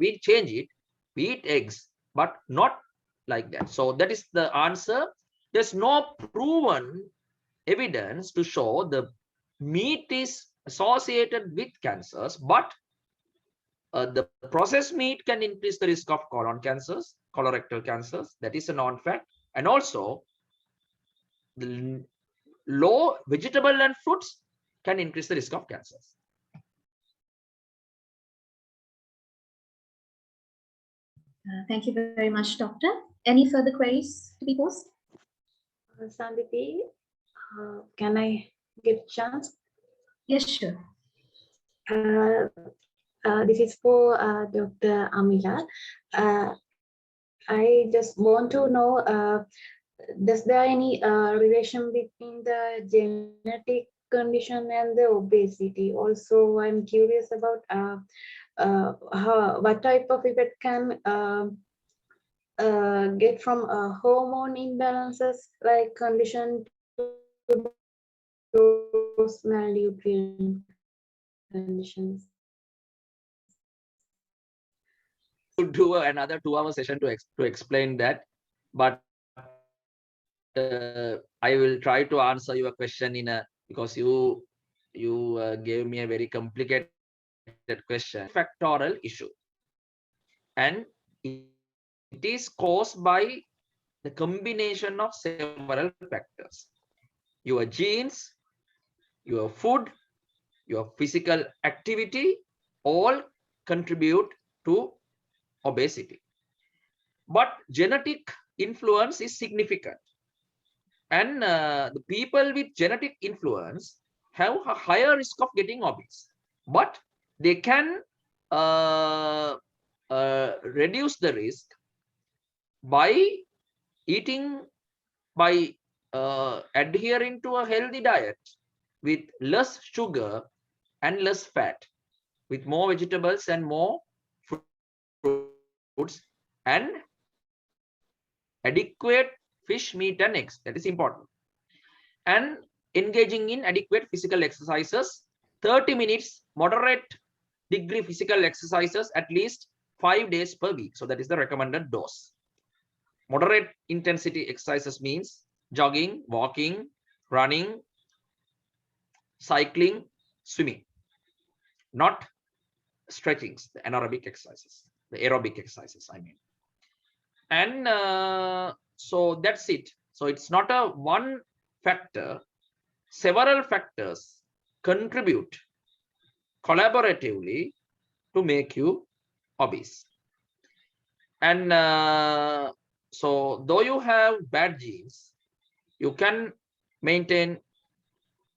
S4: we change it, we eat eggs, but not like that. So that is the answer. There's no proven evidence to show the meat is associated with cancers, but the processed meat can increase the risk of colon cancers, colorectal cancers. That is a known fact. And also the low vegetable and fruits can increase the risk of cancers.
S2: Thank you very much, Doctor. Any further queries to be posed?
S7: Sandhiti, can I get a chance?
S2: Yes, sure.
S7: This is for Dr. Amila. I just want to know, does there any relation between the genetic condition and the obesity? Also, I'm curious about what type of effect can get from hormone imbalances, like condition to those malnutrient conditions.
S4: To do another 2-hour session to explain that, but I will try to answer your question because you you gave me a very complicated question. Factorial issue, and it is caused by the combination of several factors. Your genes, your food, your physical activity, all contribute to obesity. But genetic influence is significant. And the people with genetic influence have a higher risk of getting obese. But they can reduce the risk by eating, by adhering to a healthy diet with less sugar and less fat, with more vegetables and more fruits, and adequate fish, meat, and eggs. That is important. And engaging in adequate physical exercises, 30 minutes, moderate degree physical exercises at least 5 days per week. So that is the recommended dose. Moderate intensity exercises means jogging, walking, running, cycling, swimming, not stretchings, the anaerobic exercises, the aerobic exercises, I mean. And so that's it. So it's not a one factor. Several factors contribute collaboratively to make you obese. And so though you have bad genes, you can maintain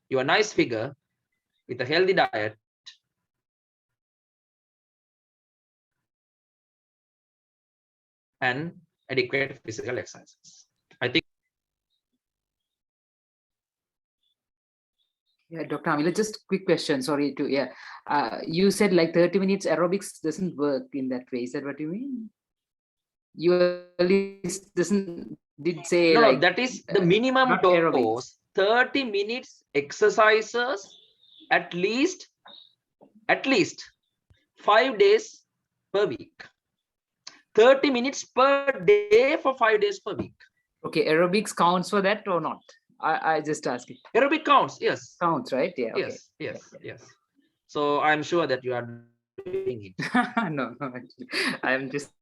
S4: your nice figure with a healthy diet and adequate physical exercises. I think.
S3: Yeah, Dr. Amila, just quick question. Sorry to, you said like 30 minutes aerobics doesn't work in that way. Is that what you mean? You at least did say
S4: No,
S3: like,
S4: that is the minimum
S3: not
S4: dose.
S3: aerobics.
S4: 30 minutes exercises at least 5 days per week. 30 minutes per day for 5 days per week.
S3: Okay, aerobics counts for that or not? I just ask it.
S4: Aerobic counts, yes.
S3: Counts, right? Yeah. Okay.
S4: Yes. So I'm sure that you are doing it.
S3: No, actually, I'm just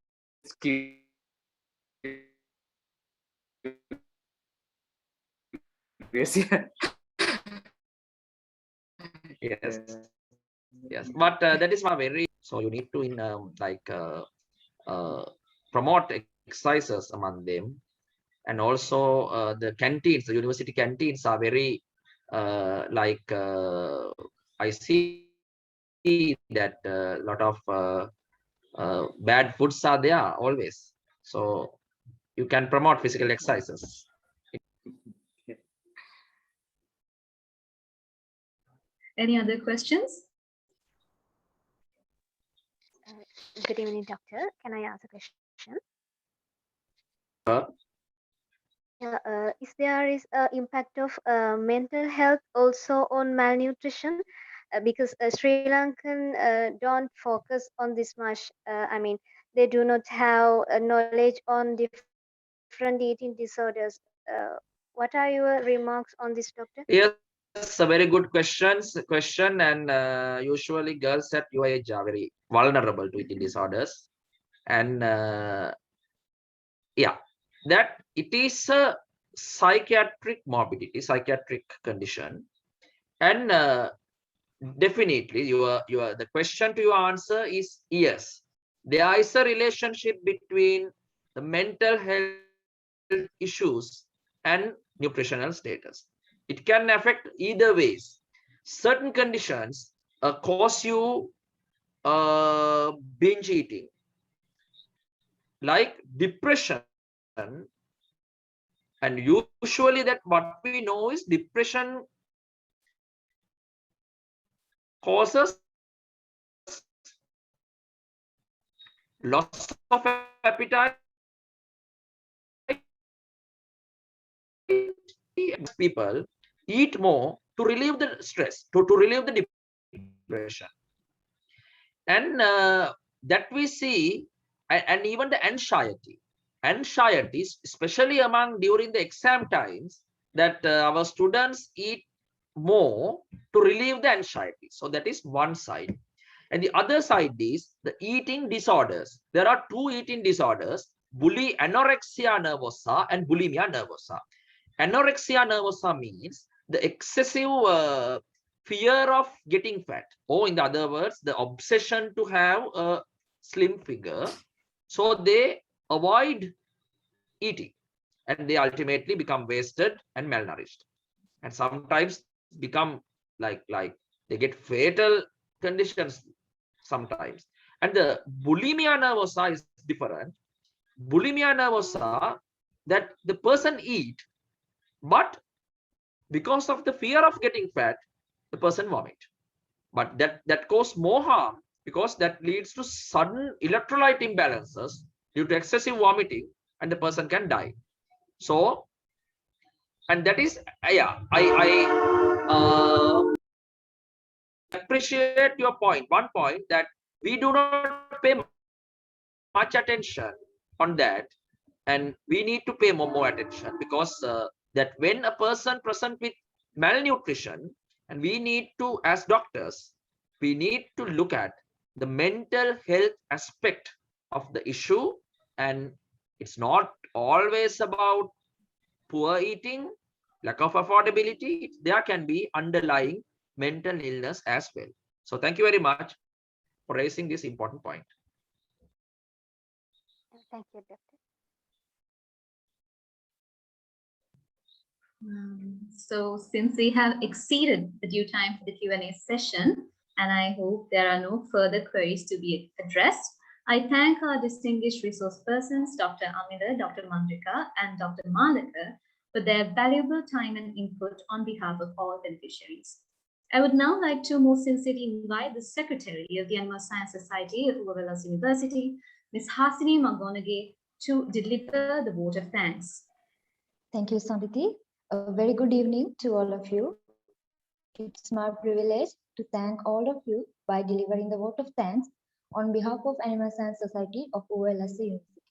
S3: curious.
S4: Yes. But that is not very. So you need to promote exercises among them, and also the canteens, the university canteens are very I see that a lot of bad foods are there always. So you can promote physical exercises.
S2: Any other questions?
S8: Good evening, doctor. Can I ask a question? If there is an impact of mental health also on malnutrition, because Sri Lankan don't focus on this much. I mean, they do not have knowledge on different eating disorders. What are your remarks on this, doctor?
S4: Yes, a very good question. And usually girls at your age are very vulnerable to eating disorders. And yeah, that it is a psychiatric morbidity, psychiatric condition. And definitely the question to your answer is yes. There is a relationship between the mental health issues and nutritional status. It can affect either ways. Certain conditions cause you binge eating, like depression. And usually that what we know is depression causes loss of appetite. People eat more to relieve the stress, to relieve the depression. And that we see, and even the anxiety, especially among during the exam times, that our students eat more to relieve the anxiety. So that is one side. And the other side is the eating disorders. There are two eating disorders, anorexia nervosa and bulimia nervosa. Anorexia nervosa means the excessive fear of getting fat, or in other words, the obsession to have a slim figure. So they avoid eating and they ultimately become wasted and malnourished, and sometimes become like they get fatal conditions sometimes. And the bulimia nervosa is different. Bulimia nervosa, that the person eat, but because of the fear of getting fat, the person vomit. But that causes more harm, because that leads to sudden electrolyte imbalances due to excessive vomiting, and the person can die. So, and that is, yeah, I appreciate your point. One point that we do not pay much attention on that, and we need to pay more attention, because that when a person present with malnutrition, and we need to, as doctors, we need to look at the mental health aspect of the issue. And it's not always about poor eating, lack of affordability. There can be underlying mental illness as well. So thank you very much for raising this important point.
S8: Thank you, Doctor.
S2: So since we have exceeded the due time for the Q&A session, and I hope there are no further queries to be addressed, I thank our distinguished resource persons, Dr. Amila, Dr. Mandrika, and Dr. Malika, for their valuable time and input on behalf of all beneficiaries. I would now like to most sincerely invite the Secretary of the Animal Science Society of Wellassa University, Ms. Hasini Magonage, to deliver the vote of thanks.
S9: Thank you, Sanditi. A very good evening to all of you. It's my privilege to thank all of you by delivering the vote of thanks on behalf of Animal Science Society of Wellassa University.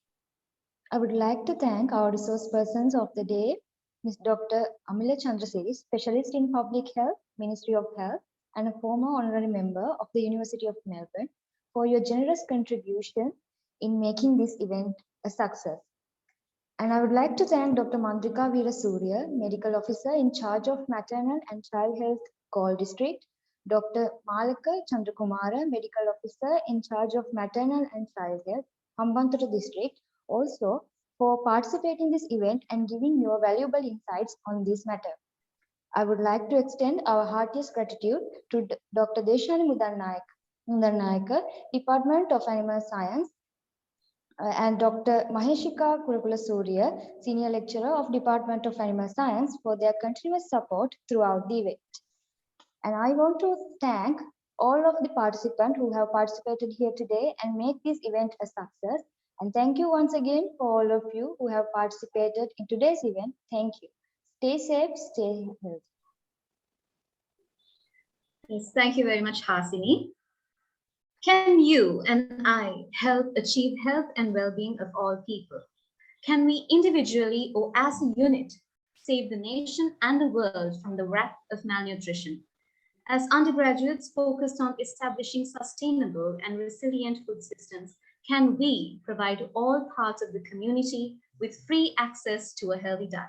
S9: I would like to thank our resource persons of the day, Ms. Dr. Amila Chandraseri, Specialist in Public Health, Ministry of Health, and a former honorary member of the University of Melbourne, for your generous contribution in making this event a success. And I would like to thank Dr. Mandrika Veerasurya, Medical Officer in charge of Maternal and Child Health, Galle District, Dr. Malika Chandrakumara, Medical Officer in charge of Maternal and Child Health, Hambantota District, also for participating in this event and giving your valuable insights on this matter. I would like to extend our heartiest gratitude to Dr. Deshani Mudanayaka, Department of Animal Science, and Dr. Maheshika Kurukula Surya, Senior Lecturer of Department of Animal Science, for their continuous support throughout the event. And I want to thank all of the participants who have participated here today and make this event a success. And thank you once again for all of you who have participated in today's event. Thank you. Stay safe, stay healthy.
S2: Yes, thank you very much, Hasini. Can you and I help achieve health and well-being of all people? Can we individually or as a unit save the nation and the world from the wrath of malnutrition? As undergraduates focused on establishing sustainable and resilient food systems, can we provide all parts of the community with free access to a healthy diet?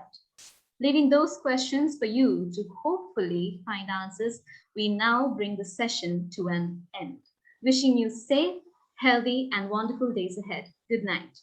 S2: Leaving those questions for you to hopefully find answers, we now bring the session to an end. Wishing you safe, healthy, and wonderful days ahead. Good night.